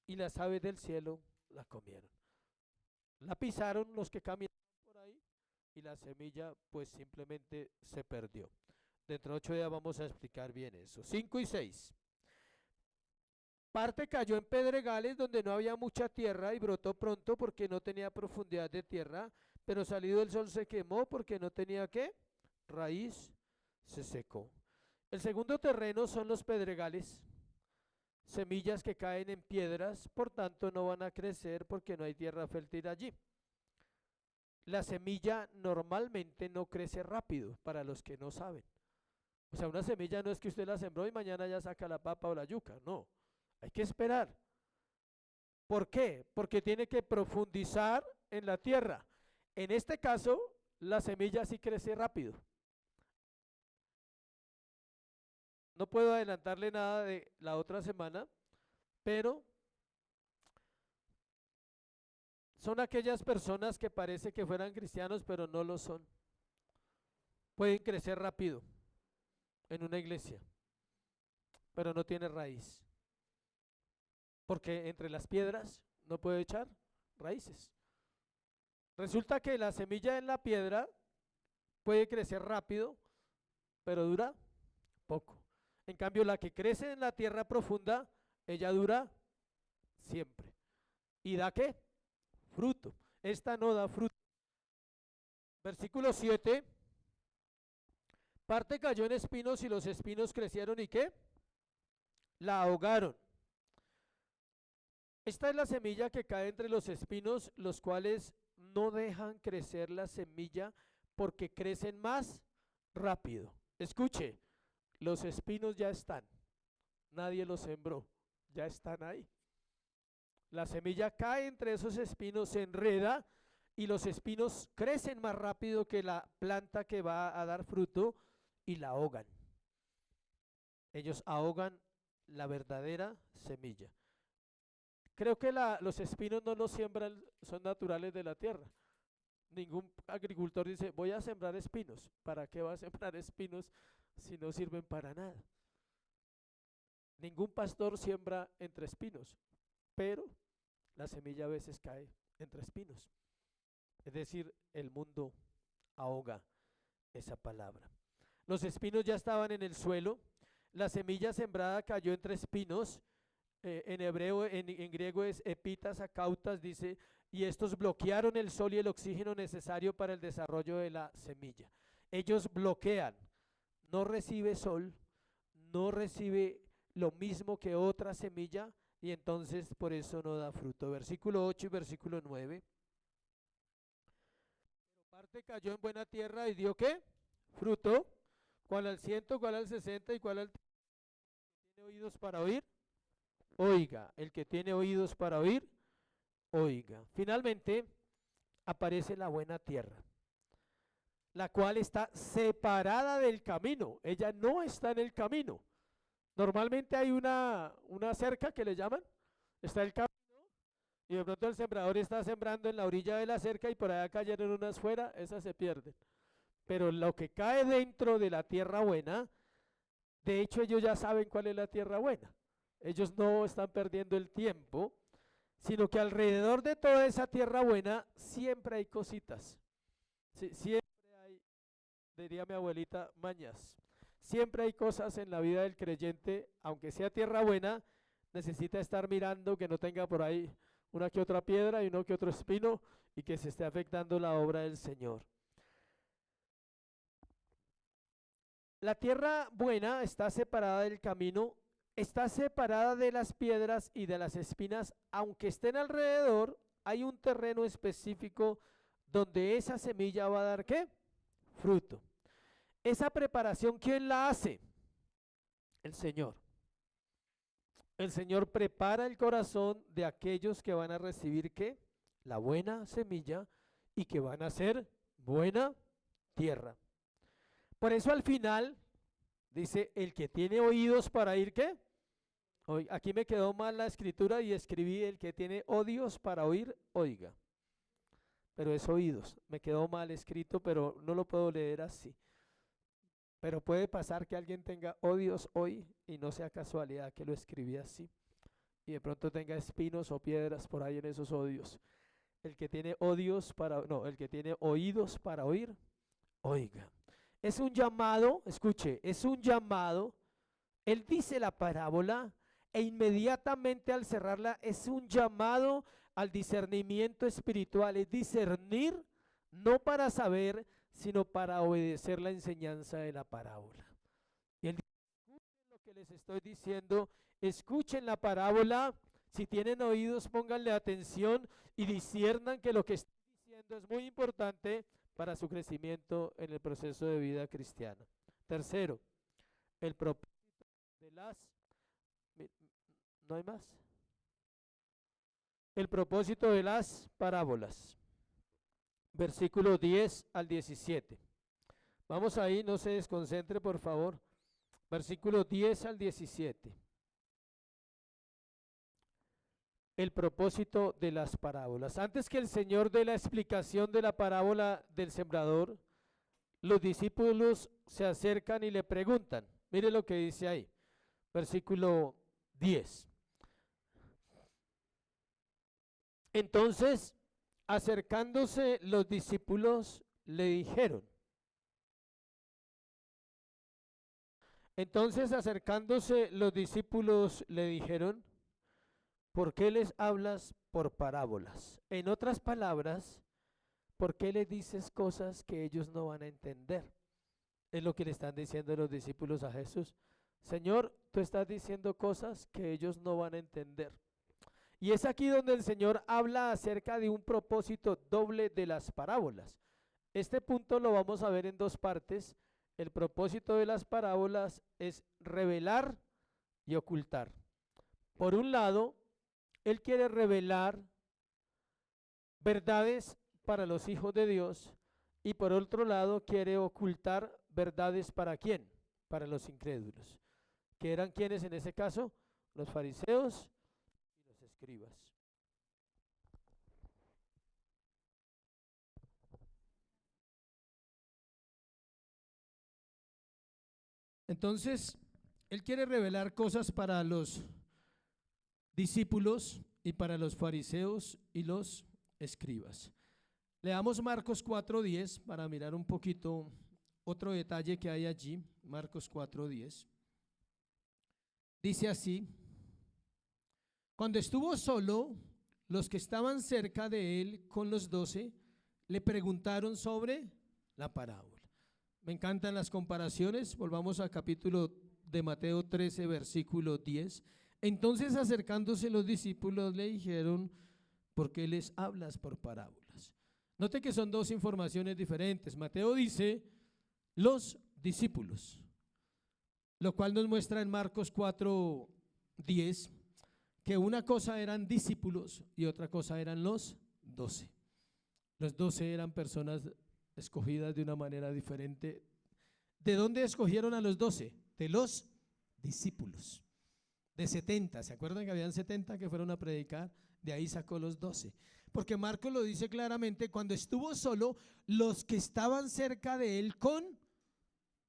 S1: y las aves del cielo la comieron. La pisaron los que caminaban por ahí y la semilla pues simplemente se perdió. Dentro de 8 días vamos a explicar bien eso. 5 y 6. Parte cayó en pedregales donde no había mucha tierra y brotó pronto porque no tenía profundidad de tierra, pero salido el sol se quemó porque no tenía ¿qué? Raíz, se secó. El segundo terreno son los pedregales, semillas que caen en piedras, por tanto no van a crecer porque no hay tierra fértil allí. La semilla normalmente no crece rápido, para los que no saben. O sea, una semilla no es que usted la sembró y mañana ya saca la papa o la yuca, no. Hay que esperar. ¿Por qué? Porque tiene que profundizar en la tierra. En este caso, la semilla sí crece rápido. No puedo adelantarle nada de la otra semana, pero son aquellas personas que parece que fueran cristianos, pero no lo son. Pueden crecer rápido en una iglesia, pero no tiene raíz. Porque entre las piedras no puede echar raíces. Resulta que la semilla en la piedra puede crecer rápido, pero dura poco. En cambio, la que crece en la tierra profunda, ella dura siempre. ¿Y da qué? Fruto. Esta no da fruto. Versículo 7. Parte cayó en espinos y los espinos crecieron y ¿qué? La ahogaron. Esta es la semilla que cae entre los espinos, los cuales no dejan crecer la semilla porque crecen más rápido. Escuche, los espinos ya están, nadie los sembró, ya están ahí. La semilla cae entre esos espinos, se enreda y los espinos crecen más rápido que la planta que va a dar fruto y la ahogan. Ellos ahogan la verdadera semilla. Creo que los espinos no los siembran, son naturales de la tierra. Ningún agricultor dice, voy a sembrar espinos. ¿Para qué va a sembrar espinos si no sirven para nada? Ningún pastor siembra entre espinos, pero la semilla a veces cae entre espinos. Es decir, el mundo ahoga esa palabra. Los espinos ya estaban en el suelo, la semilla sembrada cayó entre espinos. En hebreo, en griego es epitas acautas, dice, y estos bloquearon el sol y el oxígeno necesario para el desarrollo de la semilla. Ellos bloquean, no recibe sol, no recibe lo mismo que otra semilla y entonces por eso no da fruto. Versículo 8 y versículo 9. Parte cayó en buena tierra y dio ¿qué? Fruto, cuál al 100, cuál al 60 y cuál al 30. ¿Tiene oídos para oír? Oiga, el que tiene oídos para oír, oiga. Finalmente aparece la buena tierra, la cual está separada del camino. Ella no está en el camino. Normalmente hay una cerca que le llaman, está el camino y de pronto el sembrador está sembrando en la orilla de la cerca y por allá cayeron unas fuera, esas se pierden. Pero lo que cae dentro de la tierra buena, de hecho ellos ya saben cuál es la tierra buena. Ellos no están perdiendo el tiempo, sino que alrededor de toda esa tierra buena siempre hay cositas. Sí, siempre hay, diría mi abuelita, mañas. Siempre hay cosas en la vida del creyente, aunque sea tierra buena, necesita estar mirando que no tenga por ahí una que otra piedra y uno que otro espino y que se esté afectando la obra del Señor. La tierra buena está separada del camino, está separada de las piedras y de las espinas, aunque estén alrededor, hay un terreno específico donde esa semilla va a dar ¿qué? Fruto. Esa preparación, ¿quién la hace? El Señor. El Señor prepara el corazón de aquellos que van a recibir ¿qué? La buena semilla y que van a ser buena tierra. Por eso al final dice, el que tiene oídos para oír ¿qué? Aquí me quedó mal la escritura y escribí el que tiene oídos para oír, oiga. Pero es oídos, me quedó mal escrito, pero no lo puedo leer así. Pero puede pasar que alguien tenga odios hoy y no sea casualidad que lo escribí así. Y de pronto tenga espinos o piedras por ahí en esos odios. El que tiene el que tiene oídos para oír, oiga. Es un llamado, escuche, es un llamado. Él dice la parábola e inmediatamente al cerrarla es un llamado al discernimiento espiritual, es discernir no para saber, sino para obedecer la enseñanza de la parábola. Y él dice, escuchen lo que les estoy diciendo, escuchen la parábola, si tienen oídos pónganle atención y disciernan que lo que estoy diciendo es muy importante para su crecimiento en el proceso de vida cristiana. Tercero, el propósito de las... ¿No hay más? El propósito de las parábolas. Versículo 10 al 17. Vamos ahí, no se desconcentre por favor. Versículo 10 al 17. El propósito de las parábolas. Antes que el Señor dé la explicación de la parábola del sembrador, los discípulos se acercan y le preguntan. Mire lo que dice ahí. Versículo 10. Entonces, acercándose los discípulos le dijeron. Entonces acercándose los discípulos le dijeron, ¿por qué les hablas por parábolas? En otras palabras, ¿por qué les dices cosas que ellos no van a entender? Es lo que le están diciendo los discípulos a Jesús. Señor, tú estás diciendo cosas que ellos no van a entender. Y es aquí donde el Señor habla acerca de un propósito doble de las parábolas. Este punto lo vamos a ver en dos partes. El propósito de las parábolas es revelar y ocultar. Por un lado, Él quiere revelar verdades para los hijos de Dios y por otro lado quiere ocultar verdades para quién, para los incrédulos, que eran quienes en ese caso, los fariseos y los escribas. Entonces, Él quiere revelar cosas para los discípulos y para los fariseos y los escribas. Leamos Marcos 4:10 para mirar un poquito otro detalle que hay allí. Marcos 4:10. Dice así: cuando estuvo solo, los que estaban cerca de él con los 12 le preguntaron sobre la parábola. Me encantan las comparaciones. Volvamos al capítulo de Mateo 13, versículo 10. Entonces acercándose los discípulos le dijeron, ¿por qué les hablas por parábolas? Note que son dos informaciones diferentes. Mateo dice los discípulos, lo cual nos muestra en Marcos 4:10 que una cosa eran discípulos y otra cosa eran los 12. Los 12 eran personas escogidas de una manera diferente. ¿De dónde escogieron a los 12? De los discípulos. De 70, ¿se acuerdan que habían 70 que fueron a predicar? De ahí sacó los 12. Porque Marcos lo dice claramente, cuando estuvo solo, los que estaban cerca de él con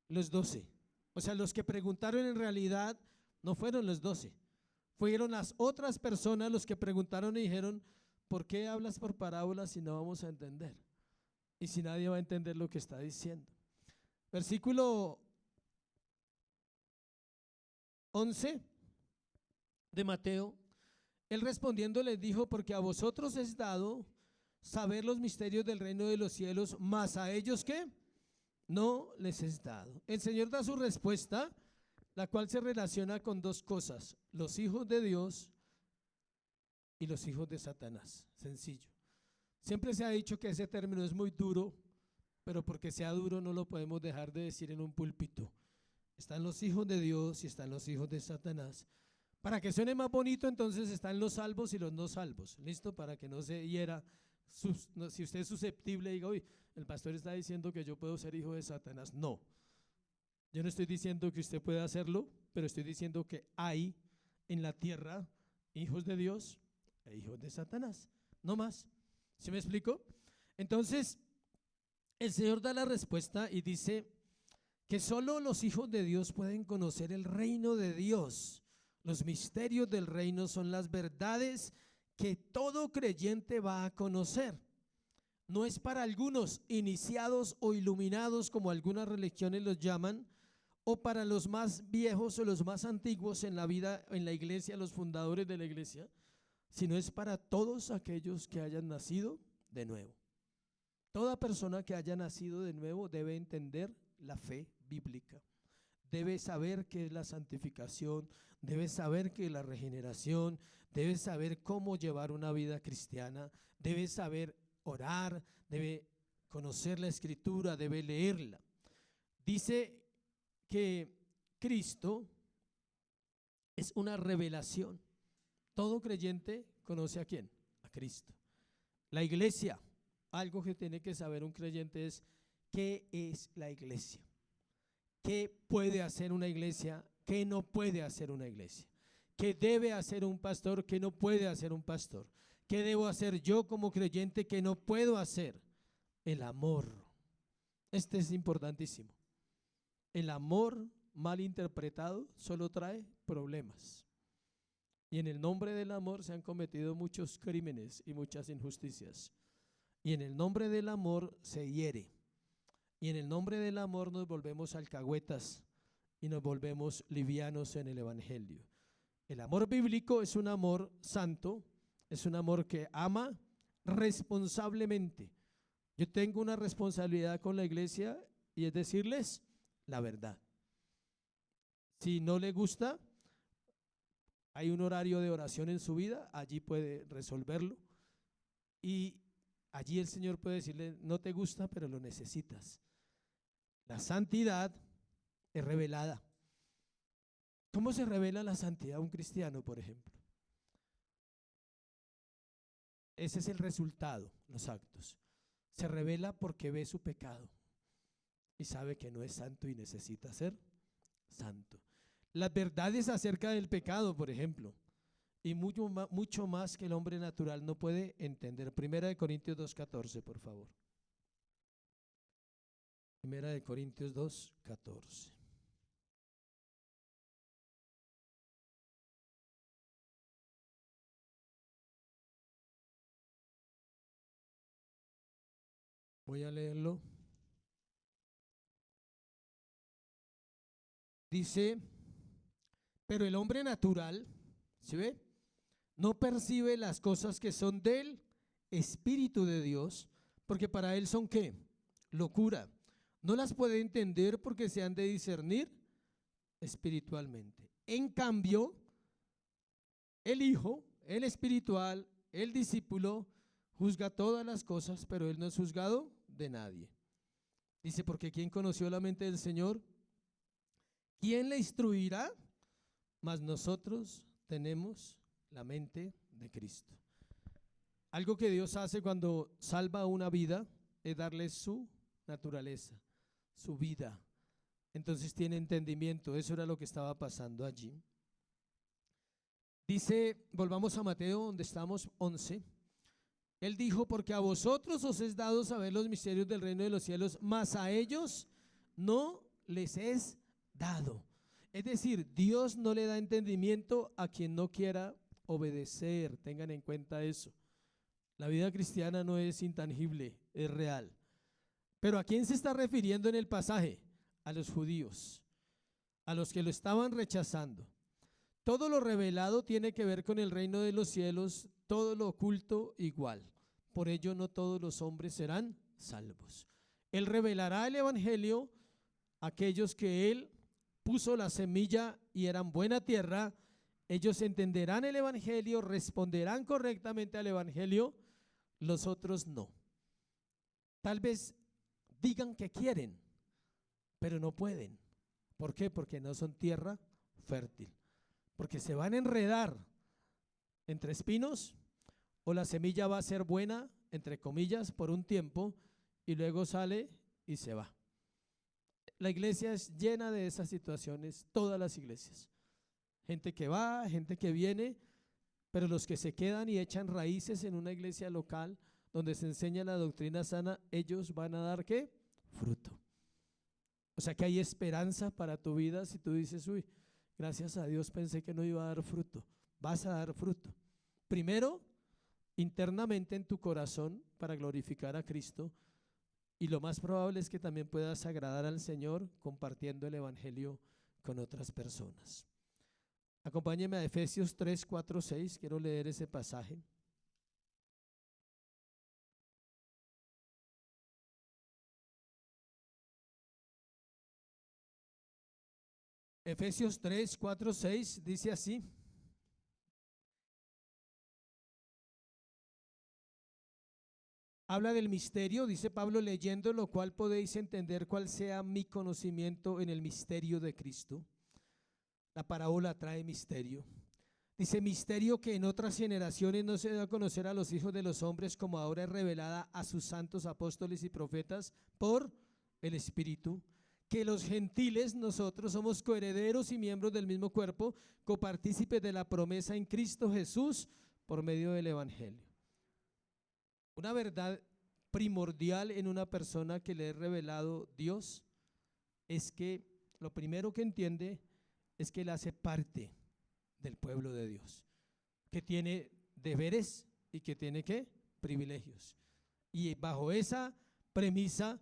S1: los 12. O sea, los que preguntaron en realidad no fueron los 12. Fueron las otras personas los que preguntaron y dijeron, ¿por qué hablas por parábolas si no vamos a entender? Y si nadie va a entender lo que está diciendo. Versículo 11 de Mateo. Él respondiendo les dijo, porque a vosotros es dado saber los misterios del reino de los cielos, mas a ellos ¿qué? No les es dado. El Señor da su respuesta, la cual se relaciona con dos cosas: los hijos de Dios y los hijos de Satanás. Sencillo. Siempre se ha dicho que ese término es muy duro, pero porque sea duro no lo podemos dejar de decir en un púlpito. Están los hijos de Dios y están los hijos de Satanás. Para que suene más bonito, entonces están los salvos y los no salvos. ¿Listo? Para que no se hiera. Si usted es susceptible, diga, uy, el pastor está diciendo que yo puedo ser hijo de Satanás. No. Yo no estoy diciendo que usted pueda hacerlo, pero estoy diciendo que hay en la tierra hijos de Dios e hijos de Satanás. No más. ¿Sí me explico? Entonces, el Señor da la respuesta y dice que solo los hijos de Dios pueden conocer el reino de Dios. Los misterios del reino son las verdades que todo creyente va a conocer. No es para algunos iniciados o iluminados, como algunas religiones los llaman, o para los más viejos o los más antiguos en la vida, en la iglesia, los fundadores de la iglesia, sino es para todos aquellos que hayan nacido de nuevo. Toda persona que haya nacido de nuevo debe entender la fe bíblica. Debe saber qué es la santificación, debe saber qué es la regeneración, debe saber cómo llevar una vida cristiana, debe saber orar, debe conocer la escritura, debe leerla. Dice que Cristo es una revelación. Todo creyente conoce ¿a quién? A Cristo. La iglesia, algo que tiene que saber un creyente es ¿qué es la iglesia? ¿Qué puede hacer una iglesia? ¿Qué no puede hacer una iglesia? ¿Qué debe hacer un pastor? ¿Qué no puede hacer un pastor? ¿Qué debo hacer yo como creyente que no puedo hacer? El amor. Este es importantísimo. El amor mal interpretado solo trae problemas. Y en el nombre del amor se han cometido muchos crímenes y muchas injusticias. y en el nombre del amor se hiere. Y en el nombre del amor nos volvemos alcahuetas y nos volvemos livianos en el evangelio. El amor bíblico es un amor santo, es un amor que ama responsablemente. Yo tengo una responsabilidad con la iglesia y es decirles la verdad. Si no le gusta, hay un horario de oración en su vida, allí puede resolverlo y allí el Señor puede decirle, no te gusta, pero lo necesitas. La santidad es revelada. ¿Cómo se revela la santidad a un cristiano, por ejemplo? Ese es el resultado, los actos. Se revela porque ve su pecado y sabe que no es santo y necesita ser santo. Las verdades acerca del pecado, por ejemplo, y mucho más que el hombre natural no puede entender. Primera de Corintios 2:14, por favor. Primera de Corintios 2:14. Voy a leerlo. Dice, pero el hombre natural, ¿sí ve? No percibe las cosas que son del Espíritu de Dios, porque para él son ¿qué? Locura. No las puede entender porque se han de discernir espiritualmente. En cambio, el Hijo, el espiritual, el discípulo, juzga todas las cosas, pero él no es juzgado de nadie. Dice, porque ¿quién conoció la mente del Señor? ¿Quién le instruirá? Mas nosotros tenemos la mente de Cristo. Algo que Dios hace cuando salva una vida es darle su naturaleza, su vida. Entonces tiene entendimiento. Eso era lo que estaba pasando allí. Dice, volvamos a Mateo, donde estamos, 11. Él dijo, porque a vosotros os es dado saber los misterios del reino de los cielos, mas a ellos no les es dado. Es decir, Dios no le da entendimiento a quien no quiera obedecer. Tengan en cuenta eso. La vida cristiana no es intangible, es real. Pero ¿a quién se está refiriendo en el pasaje? A los judíos, a los que lo estaban rechazando. Todo lo revelado tiene que ver con el reino de los cielos, todo lo oculto igual. Por ello no todos los hombres serán salvos. Él revelará el evangelio a aquellos que él puso la semilla y eran buena tierra. Ellos entenderán el evangelio, responderán correctamente al evangelio, los otros no. Tal vez digan que quieren, pero no pueden. ¿Por qué? Porque no son tierra fértil. Porque se van a enredar entre espinos, o la semilla va a ser buena, entre comillas, por un tiempo, y luego sale y se va. La iglesia es llena de esas situaciones, todas las iglesias. Gente que va, gente que viene, pero los que se quedan y echan raíces en una iglesia local donde se enseña la doctrina sana, ellos van a dar ¿qué? Fruto. O sea que hay esperanza para tu vida si tú dices, uy, gracias a Dios pensé que no iba a dar fruto. Vas a dar fruto. Primero, internamente en tu corazón para glorificar a Cristo, y lo más probable es que también puedas agradar al Señor compartiendo el evangelio con otras personas. Acompáñeme a Efesios 3, 4, 6. Quiero leer ese pasaje. Efesios 3, 4, 6 dice así. Habla del misterio, dice Pablo, leyendo lo cual podéis entender cuál sea mi conocimiento en el misterio de Cristo. La parábola trae misterio. Dice, misterio que en otras generaciones no se dio a conocer a los hijos de los hombres, como ahora es revelada a sus santos apóstoles y profetas por el Espíritu, que los gentiles nosotros somos coherederos y miembros del mismo cuerpo, copartícipes de la promesa en Cristo Jesús por medio del Evangelio. Una verdad primordial en una persona que le es revelado Dios es que lo primero que entiende es que él hace parte del pueblo de Dios, que tiene deberes y que tiene ¿qué? Privilegios. Y bajo esa premisa,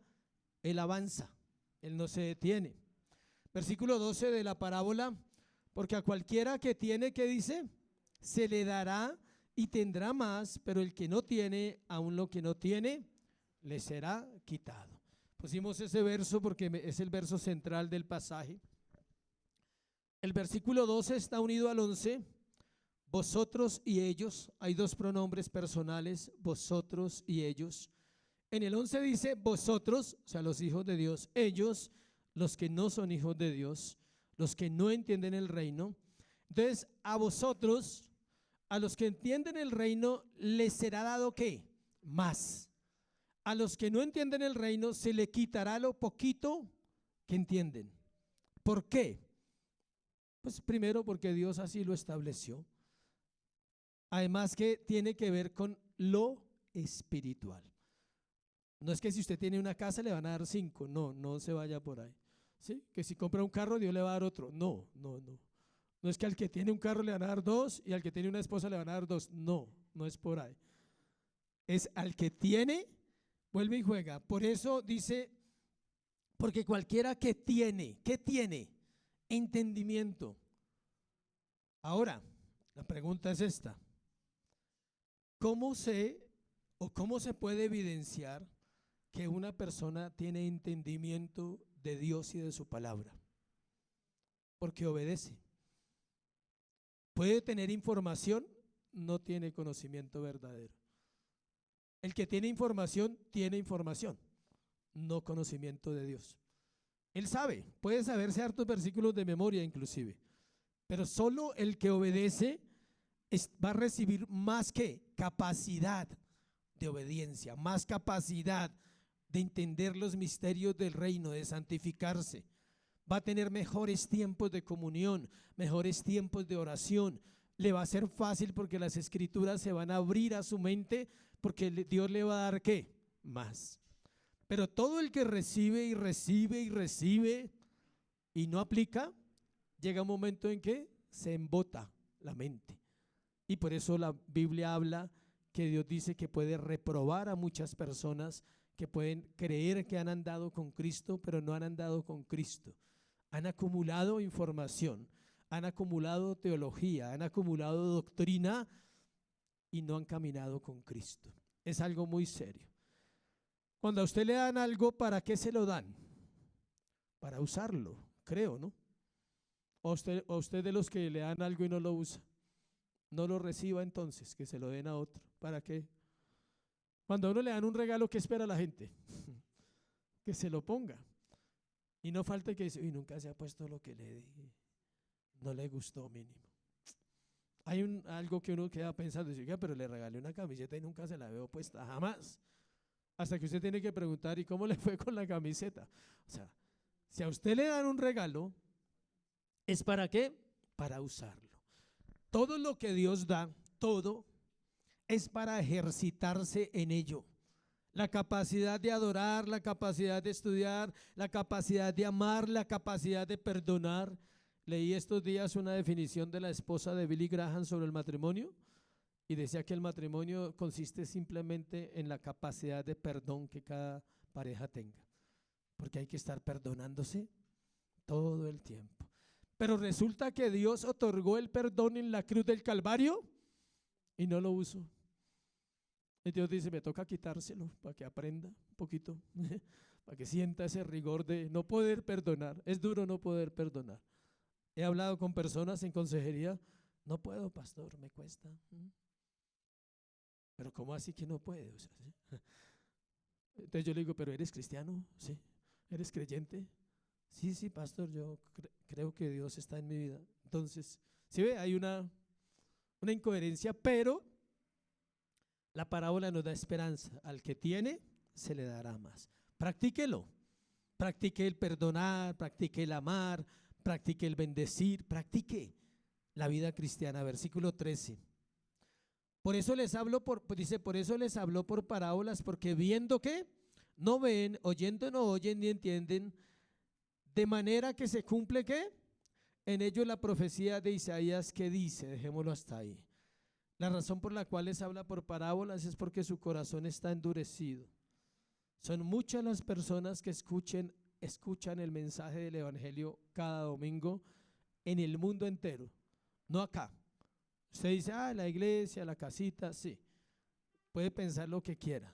S1: él avanza, él no se detiene. Versículo 12 de la parábola, porque a cualquiera que tiene, ¿qué dice? Se le dará y tendrá más, pero el que no tiene, aun lo que no tiene, le será quitado. Pusimos ese verso porque es el verso central del pasaje. El versículo 12 está unido al 11. Vosotros y ellos, hay dos pronombres personales, vosotros y ellos. En el 11 dice vosotros, o sea, los hijos de Dios, ellos, los que no son hijos de Dios, los que no entienden el reino. Entonces, a vosotros, a los que entienden el reino, les será dado ¿qué? Más. A los que no entienden el reino, se le quitará lo poquito que entienden. ¿Por qué? Pues primero porque Dios así lo estableció. Además que tiene que ver con lo espiritual. No es que si usted tiene una casa le van a dar 5, no se vaya por ahí. ¿Sí? Que si compra un carro Dios le va a dar otro. No. No es que al que tiene un carro le van a dar 2 y al que tiene una esposa le van a dar 2. No es por ahí. Es al que tiene, vuelve y juega. Por eso dice, porque cualquiera que tiene, ¿qué tiene? Entendimiento. Ahora, la pregunta es esta. ¿Cómo sé o cómo se puede evidenciar que una persona tiene entendimiento de Dios y de su palabra? Porque obedece. Puede tener información, no tiene conocimiento verdadero. El que tiene información, no conocimiento de Dios. Él sabe, puede saberse hartos versículos de memoria inclusive, pero solo el que obedece va a recibir más que capacidad de obediencia, más capacidad de entender los misterios del reino, de santificarse. Va a tener mejores tiempos de comunión, mejores tiempos de oración. Le va a ser fácil porque las escrituras se van a abrir a su mente, porque Dios le va a dar ¿qué? Más. Pero todo el que recibe y recibe y recibe y no aplica, llega un momento en que se embota la mente. Y por eso la Biblia habla que Dios dice que puede reprobar a muchas personas que pueden creer que han andado con Cristo, pero no han andado con Cristo. Han acumulado información, han acumulado teología, han acumulado doctrina y no han caminado con Cristo. Es algo muy serio. Cuando a usted le dan algo, ¿para qué se lo dan? Para usarlo, creo, ¿no? O usted de los que le dan algo y no lo usa. No lo reciba entonces, que se lo den a otro. ¿Para qué? Cuando a uno le dan un regalo, ¿qué espera la gente? Que se lo ponga. Y no falte que dice, nunca se ha puesto lo que le di. No le gustó mínimo. Hay algo que uno queda pensando, dice, pero le regalé una camiseta y nunca se la veo puesta, jamás. Hasta que usted tiene que preguntar, ¿y cómo le fue con la camiseta? O sea, si a usted le dan un regalo, ¿es para qué? Para usarlo. Todo lo que Dios da, todo, es para ejercitarse en ello. La capacidad de adorar, la capacidad de estudiar, la capacidad de amar, la capacidad de perdonar. Leí estos días una definición de la esposa de Billy Graham sobre el matrimonio y decía que el matrimonio consiste simplemente en la capacidad de perdón que cada pareja tenga, porque hay que estar perdonándose todo el tiempo. Pero resulta que Dios otorgó el perdón en la cruz del Calvario y no lo usó. Y Dios dice, me toca quitárselo para que aprenda un poquito, para que sienta ese rigor de no poder perdonar. Es duro no poder perdonar. He hablado con personas en consejería, no puedo, pastor, me cuesta. Pero ¿cómo así que no puede? O sea, ¿sí? Entonces yo le digo, ¿pero eres cristiano? Sí. ¿Eres creyente? Sí, pastor, yo creo que Dios está en mi vida. Entonces, ¿sí ve? Hay una incoherencia, pero la parábola nos da esperanza. Al que tiene, se le dará más. Practíquelo. Practique el perdonar, practique el amar, practique el bendecir, practique la vida cristiana. Versículo 13. Por eso les hablo por eso les habló por parábolas, porque viendo que no ven, oyendo no oyen ni entienden, de manera que se cumple ¿qué? En ellos la profecía de Isaías que dice, dejémoslo hasta ahí. La razón por la cual les habla por parábolas es porque su corazón está endurecido. Son muchas las personas que escuchan el mensaje del Evangelio cada domingo en el mundo entero, no acá. Usted dice, la iglesia, la casita, sí, puede pensar lo que quiera.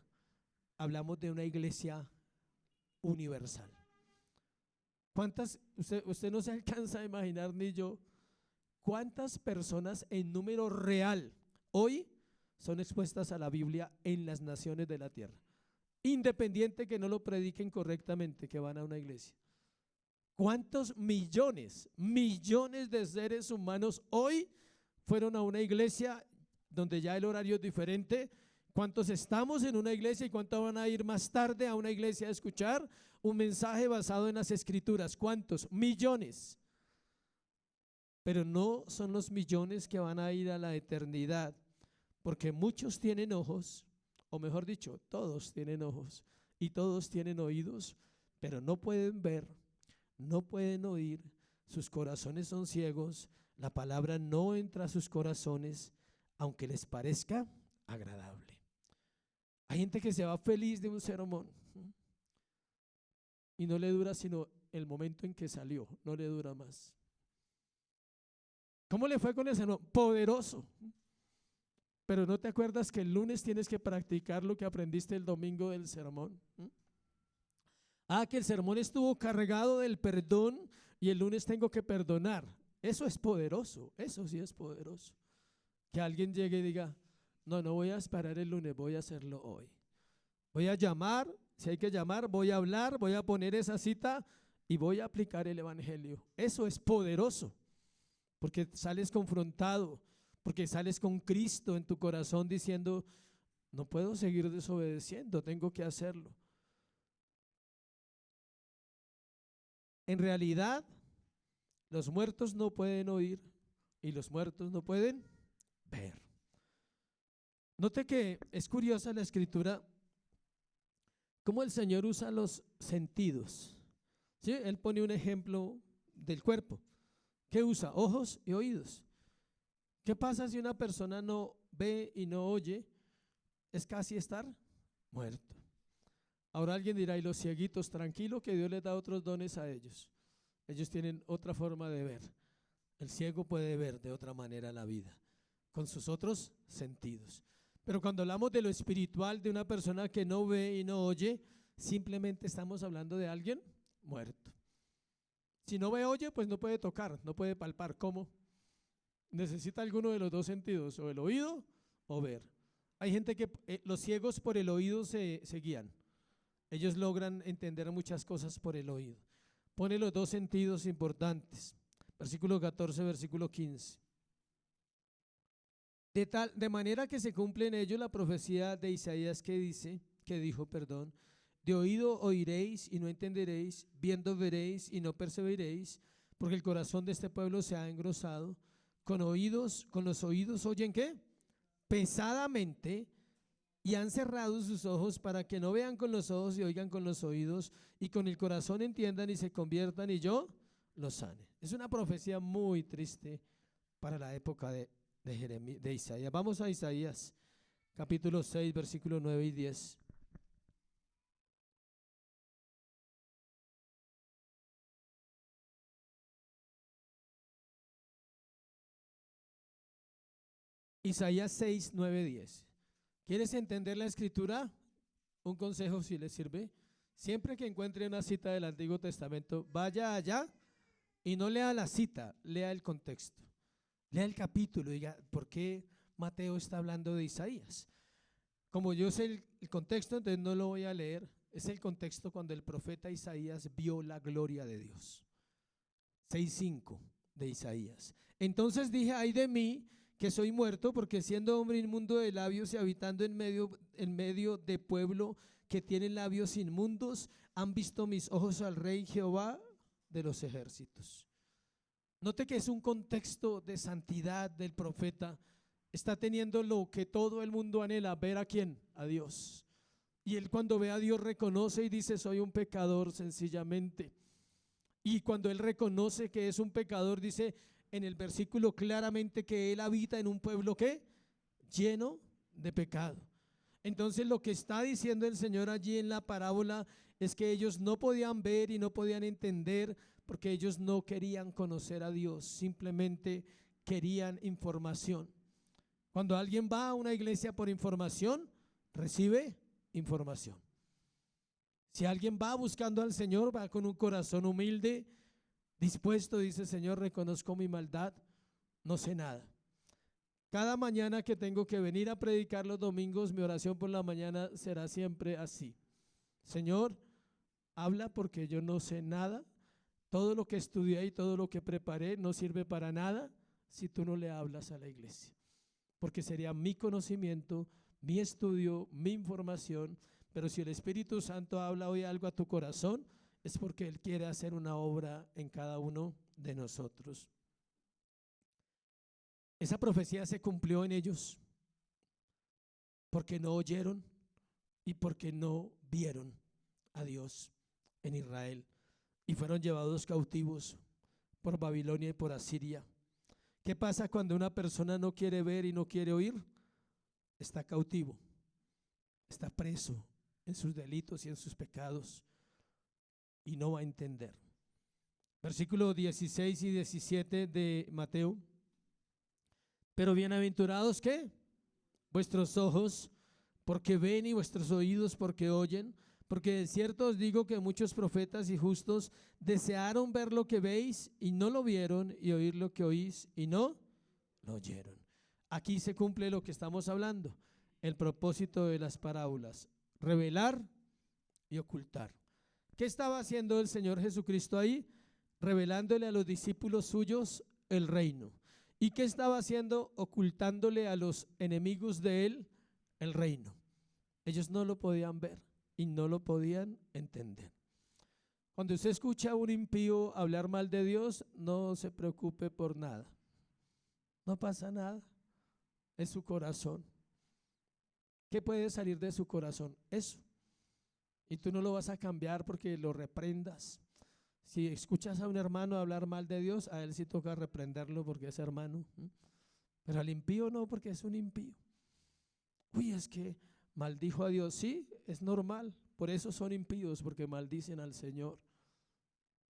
S1: Hablamos de una iglesia universal. ¿Cuántas, usted no se alcanza a imaginar ni yo, cuántas personas en número real hoy son expuestas a la Biblia en las naciones de la tierra? Independiente que no lo prediquen correctamente, que van a una iglesia. ¿Cuántos millones de seres humanos hoy fueron a una iglesia donde ya el horario es diferente? ¿Cuántos estamos en una iglesia y cuántos van a ir más tarde a una iglesia a escuchar un mensaje basado en las escrituras? ¿Cuántos? Millones. Pero no son los millones que van a ir a la eternidad, porque muchos tienen ojos, o mejor dicho, todos tienen ojos y todos tienen oídos, pero no pueden ver, no pueden oír, sus corazones son ciegos, la palabra no entra a sus corazones, aunque les parezca agradable. Hay gente que se va feliz de un sermón y no le dura sino el momento en que salió, no le dura más. ¿Cómo le fue con el sermón? Poderoso. Pero no te acuerdas que el lunes tienes que practicar lo que aprendiste el domingo del sermón. Que el sermón estuvo cargado del perdón y el lunes tengo que perdonar. Eso es poderoso, eso sí es poderoso. Que alguien llegue y diga, no voy a esperar el lunes, voy a hacerlo hoy. Voy a llamar, si hay que llamar, voy a hablar, voy a poner esa cita y voy a aplicar el evangelio. Eso es poderoso, porque sales confrontado, porque sales con Cristo en tu corazón diciendo, no puedo seguir desobedeciendo, tengo que hacerlo. En realidad, los muertos no pueden oír y los muertos no pueden ver. Note que es curiosa la escritura, cómo el Señor usa los sentidos. ¿Sí? Él pone un ejemplo del cuerpo. ¿Qué usa? Ojos y oídos. ¿Qué pasa si una persona no ve y no oye? Es casi estar muerto. Ahora alguien dirá, y los cieguitos, tranquilo que Dios les da otros dones a ellos. Ellos tienen otra forma de ver. El ciego puede ver de otra manera la vida, con sus otros sentidos. Pero cuando hablamos de lo espiritual, de una persona que no ve y no oye, simplemente estamos hablando de alguien muerto. Si no ve, oye, pues no puede tocar, no puede palpar. ¿Cómo? Necesita alguno de los dos sentidos, o el oído o ver. Hay gente que los ciegos por el oído se guían. Ellos logran entender muchas cosas por el oído. Pone los dos sentidos importantes. Versículo 14, versículo 15. De manera que se cumple en ello la profecía de Isaías que dijo, de oído oiréis y no entenderéis, viendo veréis y no percibiréis, porque el corazón de este pueblo se ha engrosado. Con los oídos oyen ¿qué? Pesadamente, y han cerrado sus ojos para que no vean con los ojos y oigan con los oídos, y con el corazón entiendan y se conviertan y yo los sane. Es una profecía muy triste para la época de Isaías. Vamos a Isaías, capítulo 6, versículos 9 y 10. Isaías 6, 9, 10. ¿Quieres entender la escritura? Un consejo si le sirve. Siempre que encuentre una cita del Antiguo Testamento, vaya allá y no lea la cita, lea el contexto. Lea el capítulo y diga, ¿por qué Mateo está hablando de Isaías? Como yo sé el contexto, entonces no lo voy a leer. Es el contexto cuando el profeta Isaías vio la gloria de Dios. 6:5 de Isaías. Entonces dije, ay de mí, que soy muerto, porque siendo hombre inmundo de labios y habitando en medio de pueblo que tiene labios inmundos, han visto mis ojos al Rey Jehová de los ejércitos. Note que es un contexto de santidad del profeta. Está teniendo lo que todo el mundo anhela, ver a quién, a Dios. Y él cuando ve a Dios reconoce y dice, soy un pecador sencillamente. Y cuando él reconoce que es un pecador, dice en el versículo claramente que él habita en un pueblo ¿qué? lleno de pecado. Entonces lo que está diciendo el Señor allí en la parábola es que ellos no podían ver y no podían entender porque ellos no querían conocer a Dios, simplemente querían información. Cuando alguien va a una iglesia por información, recibe información. Si alguien va buscando al Señor, va con un corazón humilde, dispuesto, dice: Señor, reconozco mi maldad, no sé nada. Cada mañana que tengo que venir a predicar los domingos, mi oración por la mañana será siempre así: Señor, habla porque yo no sé nada. Todo lo que estudié y todo lo que preparé no sirve para nada si tú no le hablas a la iglesia. Porque sería mi conocimiento, mi estudio, mi información. Pero si el Espíritu Santo habla hoy algo a tu corazón, es porque Él quiere hacer una obra en cada uno de nosotros. Esa profecía se cumplió en ellos porque no oyeron y porque no vieron a Dios en Israel y fueron llevados cautivos por Babilonia y por Asiria. ¿Qué pasa cuando una persona no quiere ver y no quiere oír? Está cautivo, está preso en sus delitos y en sus pecados y no va a entender. Versículos 16 y 17 de Mateo. Pero bienaventurados, ¿qué? Vuestros ojos porque ven y vuestros oídos porque oyen, porque de cierto os digo que muchos profetas y justos desearon ver lo que veis y no lo vieron, y oír lo que oís y no lo oyeron. Aquí se cumple lo que estamos hablando, el propósito de las parábolas: revelar y ocultar. ¿Qué estaba haciendo el Señor Jesucristo ahí? Revelándole a los discípulos suyos el reino. ¿Y qué estaba haciendo? Ocultándole a los enemigos de él el reino. Ellos no lo podían ver y no lo podían entender. Cuando usted escucha a un impío hablar mal de Dios, no se preocupe por nada. No pasa nada. Es su corazón. ¿Qué puede salir de su corazón? Eso. Y tú no lo vas a cambiar porque lo reprendas. Si escuchas a un hermano hablar mal de Dios, a él sí toca reprenderlo porque es hermano. Pero al impío no, porque es un impío. Uy, es que maldijo a Dios. Sí, es normal. Por eso son impíos, porque maldicen al Señor.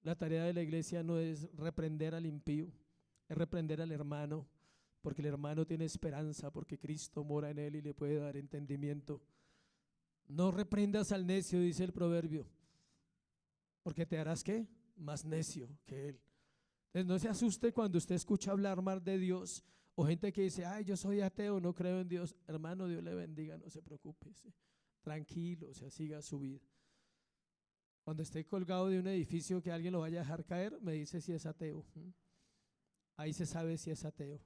S1: La tarea de la iglesia no es reprender al impío, es reprender al hermano, porque el hermano tiene esperanza, porque Cristo mora en él y le puede dar entendimiento. No reprendas al necio, dice el proverbio, porque te harás ¿qué? Más necio que él. Entonces no se asuste cuando usted escucha hablar mal de Dios, o gente que dice: ay, yo soy ateo, no creo en Dios. Hermano, Dios le bendiga, no se preocupe, tranquilo, siga su vida. Cuando esté colgado de un edificio que alguien lo vaya a dejar caer, me dice si es ateo. Ahí se sabe si es ateo.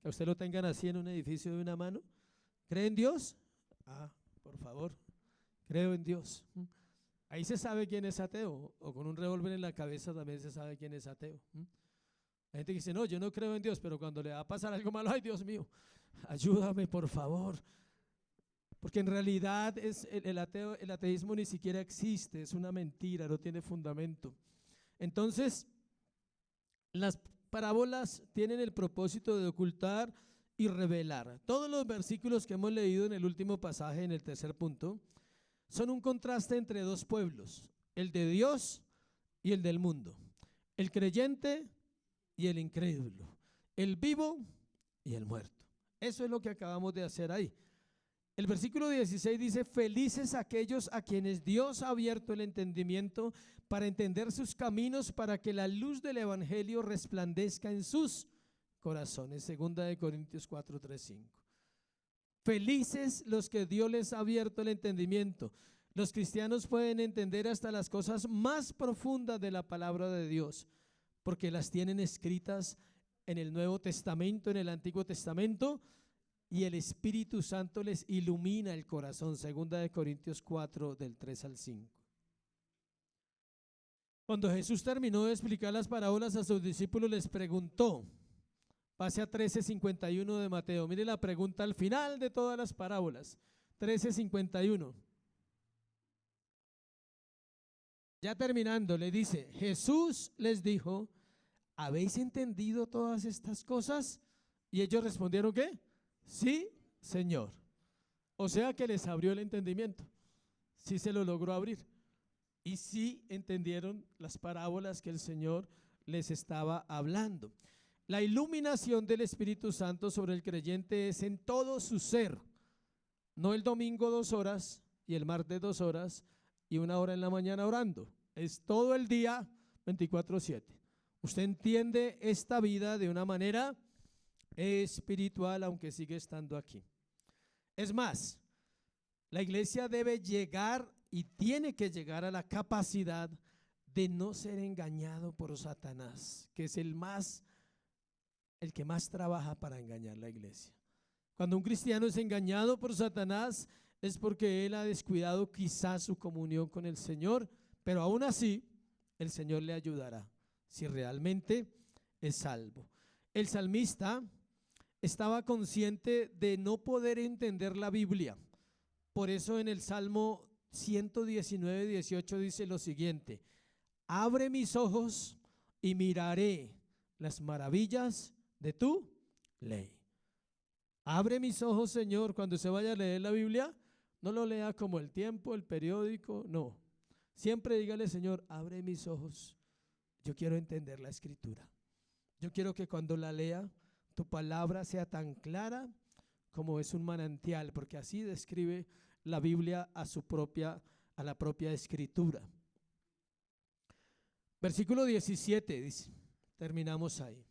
S1: Que a usted lo tengan así en un edificio de una mano. ¿Cree en Dios? Ah, por favor, creo en Dios. Ahí se sabe quién es ateo, o con un revólver en la cabeza también se sabe quién es ateo. Hay gente que dice: no, yo no creo en Dios, pero cuando le va a pasar algo malo, ay, Dios mío, ayúdame por favor. Porque en realidad el ateísmo ni siquiera existe, es una mentira, no tiene fundamento. Entonces, las parábolas tienen el propósito de ocultar y revelar. Todos los versículos que hemos leído en el último pasaje, en el tercer punto, son un contraste entre dos pueblos: el de Dios y el del mundo, el creyente y el incrédulo, el vivo y el muerto. Eso es lo que acabamos de hacer ahí. El versículo 16 dice: felices aquellos a quienes Dios ha abierto el entendimiento para entender sus caminos, para que la luz del evangelio resplandezca en sus corazones. Segunda de Corintios 4, 3, 5. Felices los que Dios les ha abierto el entendimiento. Los cristianos pueden entender hasta las cosas más profundas de la palabra de Dios, porque las tienen escritas en el Nuevo Testamento, en el Antiguo Testamento, y el Espíritu Santo les ilumina el corazón. Segunda de Corintios 4, del 3 al 5. Cuando Jesús terminó de explicar las parábolas a sus discípulos, les preguntó, pase a 13:51 de Mateo, mire la pregunta al final de todas las parábolas, 13:51. Ya terminando, le dice: Jesús les dijo: ¿habéis entendido todas estas cosas? Y ellos respondieron: ¿qué? Sí
S2: Señor. O sea que les abrió el entendimiento. Sí se lo logró abrir. Y sí entendieron las parábolas que el Señor les estaba hablando. La iluminación del Espíritu Santo sobre el creyente es en todo su ser. No el domingo 2 horas y el martes 2 horas y 1 hora en la mañana orando. Es todo el día 24/7. Usted entiende esta vida de una manera espiritual, aunque sigue estando aquí. Es más, la iglesia debe llegar y tiene que llegar a la capacidad de no ser engañado por Satanás, que es el que más trabaja para engañar la iglesia. Cuando un cristiano es engañado por Satanás es porque él ha descuidado quizás su comunión con el Señor, pero aún así el Señor le ayudará si realmente es salvo. El salmista estaba consciente de no poder entender la Biblia. Por eso en el Salmo 119:18 dice lo siguiente: abre mis ojos y miraré las maravillas de tu ley. Abre mis ojos, Señor. Cuando se vaya a leer la Biblia, no lo lea como el tiempo, el periódico, no. Siempre dígale: Señor, abre mis ojos. Yo quiero entender la Escritura. Yo quiero que cuando la lea, tu palabra sea tan clara como es un manantial, porque así describe la Biblia a la propia Escritura. Versículo 17 dice, terminamos ahí.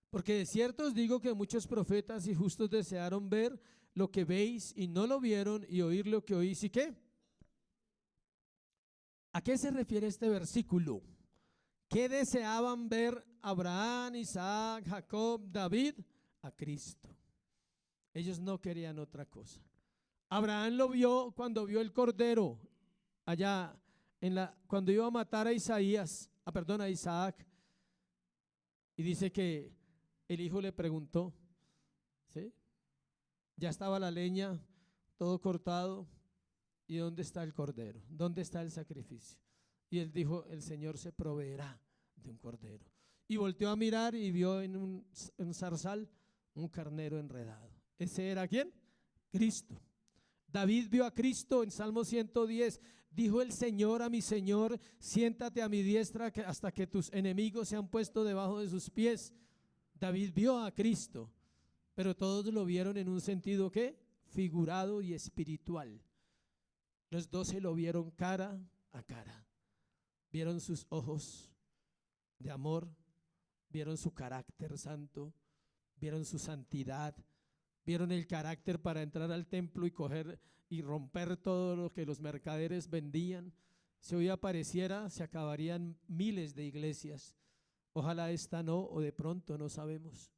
S2: Porque de cierto os digo que muchos profetas y justos desearon ver lo que veis y no lo vieron, y oír lo que oís. ¿Y qué? ¿A qué se refiere este versículo? ¿Qué deseaban ver Abraham, Isaac, Jacob, David? A Cristo. Ellos no querían otra cosa. Abraham lo vio cuando vio el cordero allá cuando iba a matar a Isaac, y dice que el hijo le preguntó, ¿sí? Ya estaba la leña, todo cortado, ¿y dónde está el cordero? ¿Dónde está el sacrificio? Y él dijo: el Señor se proveerá de un cordero. Y volteó a mirar y vio en un zarzal un carnero enredado. ¿Ese era quién? Cristo. David vio a Cristo en Salmo 110. Dijo el Señor a mi Señor: siéntate a mi diestra hasta que tus enemigos sean puestos debajo de sus pies. David vio a Cristo, pero todos lo vieron en un sentido ¿qué? Figurado y espiritual. Los 12 lo vieron cara a cara. Vieron sus ojos de amor, vieron su carácter santo, vieron su santidad, vieron el carácter para entrar al templo y coger y romper todo lo que los mercaderes vendían. Si hoy apareciera, se acabarían miles de iglesias. Ojalá esta no, o de pronto no sabemos.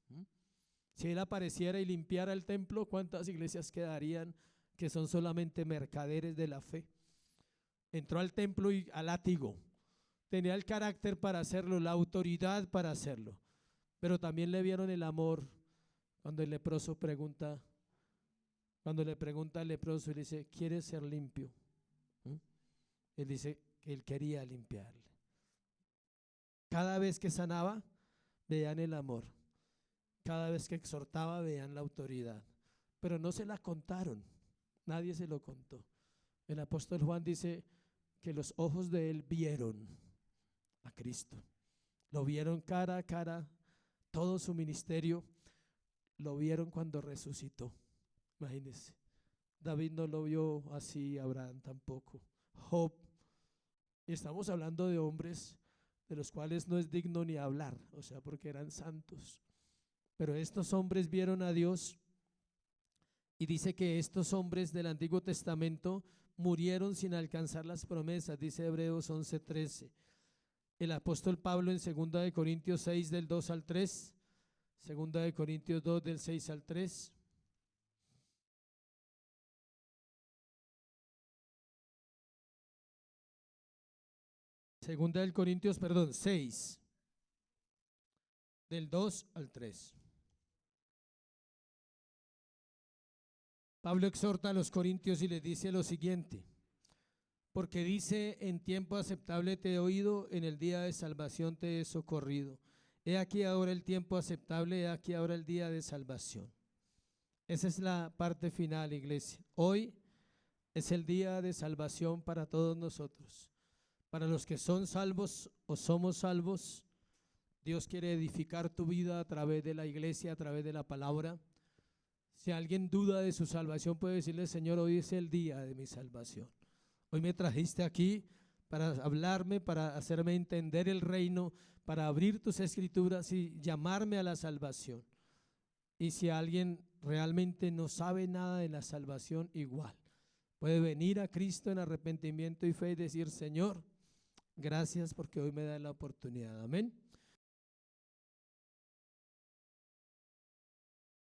S2: Si él apareciera y limpiara el templo, ¿cuántas iglesias quedarían que son solamente mercaderes de la fe? Entró al templo y a látigo. Tenía el carácter para hacerlo, la autoridad para hacerlo, pero también le vieron el amor. Cuando el leproso pregunta, cuando le pregunta al leproso y le dice: ¿quieres ser limpio? Él dice que él quería limpiarle. Cada vez que sanaba, veían el amor. Cada vez que exhortaba, veían la autoridad. Pero no se la contaron, nadie se lo contó. El apóstol Juan dice que los ojos de él vieron a Cristo. Lo vieron cara a cara, todo su ministerio. Lo vieron cuando resucitó. Imagínense, David no lo vio así, Abraham tampoco, Job. Y estamos hablando de hombres de los cuales no es digno ni hablar, o sea, porque eran santos. Pero estos hombres vieron a Dios, y dice que estos hombres del Antiguo Testamento murieron sin alcanzar las promesas, dice Hebreos 11:13. El apóstol Pablo en 2 Corintios 6 del 2 al 3, 2 Corintios 2 del 6 al 3. Segunda de Corintios, 6, del 2 al 3. Pablo exhorta a los corintios y les dice lo siguiente: porque dice: en tiempo aceptable te he oído, en el día de salvación te he socorrido. He aquí ahora el tiempo aceptable, he aquí ahora el día de salvación. Esa es la parte final, iglesia. Hoy es el día de salvación para todos nosotros. Para los que son salvos o somos salvos, Dios quiere edificar tu vida a través de la iglesia, a través de la palabra. Si alguien duda de su salvación, puede decirle: Señor, hoy es el día de mi salvación. Hoy me trajiste aquí para hablarme, para hacerme entender el reino, para abrir tus escrituras y llamarme a la salvación. Y si alguien realmente no sabe nada de la salvación, igual puede venir a Cristo en arrepentimiento y fe y decir: Señor, gracias porque hoy me da la oportunidad. Amén.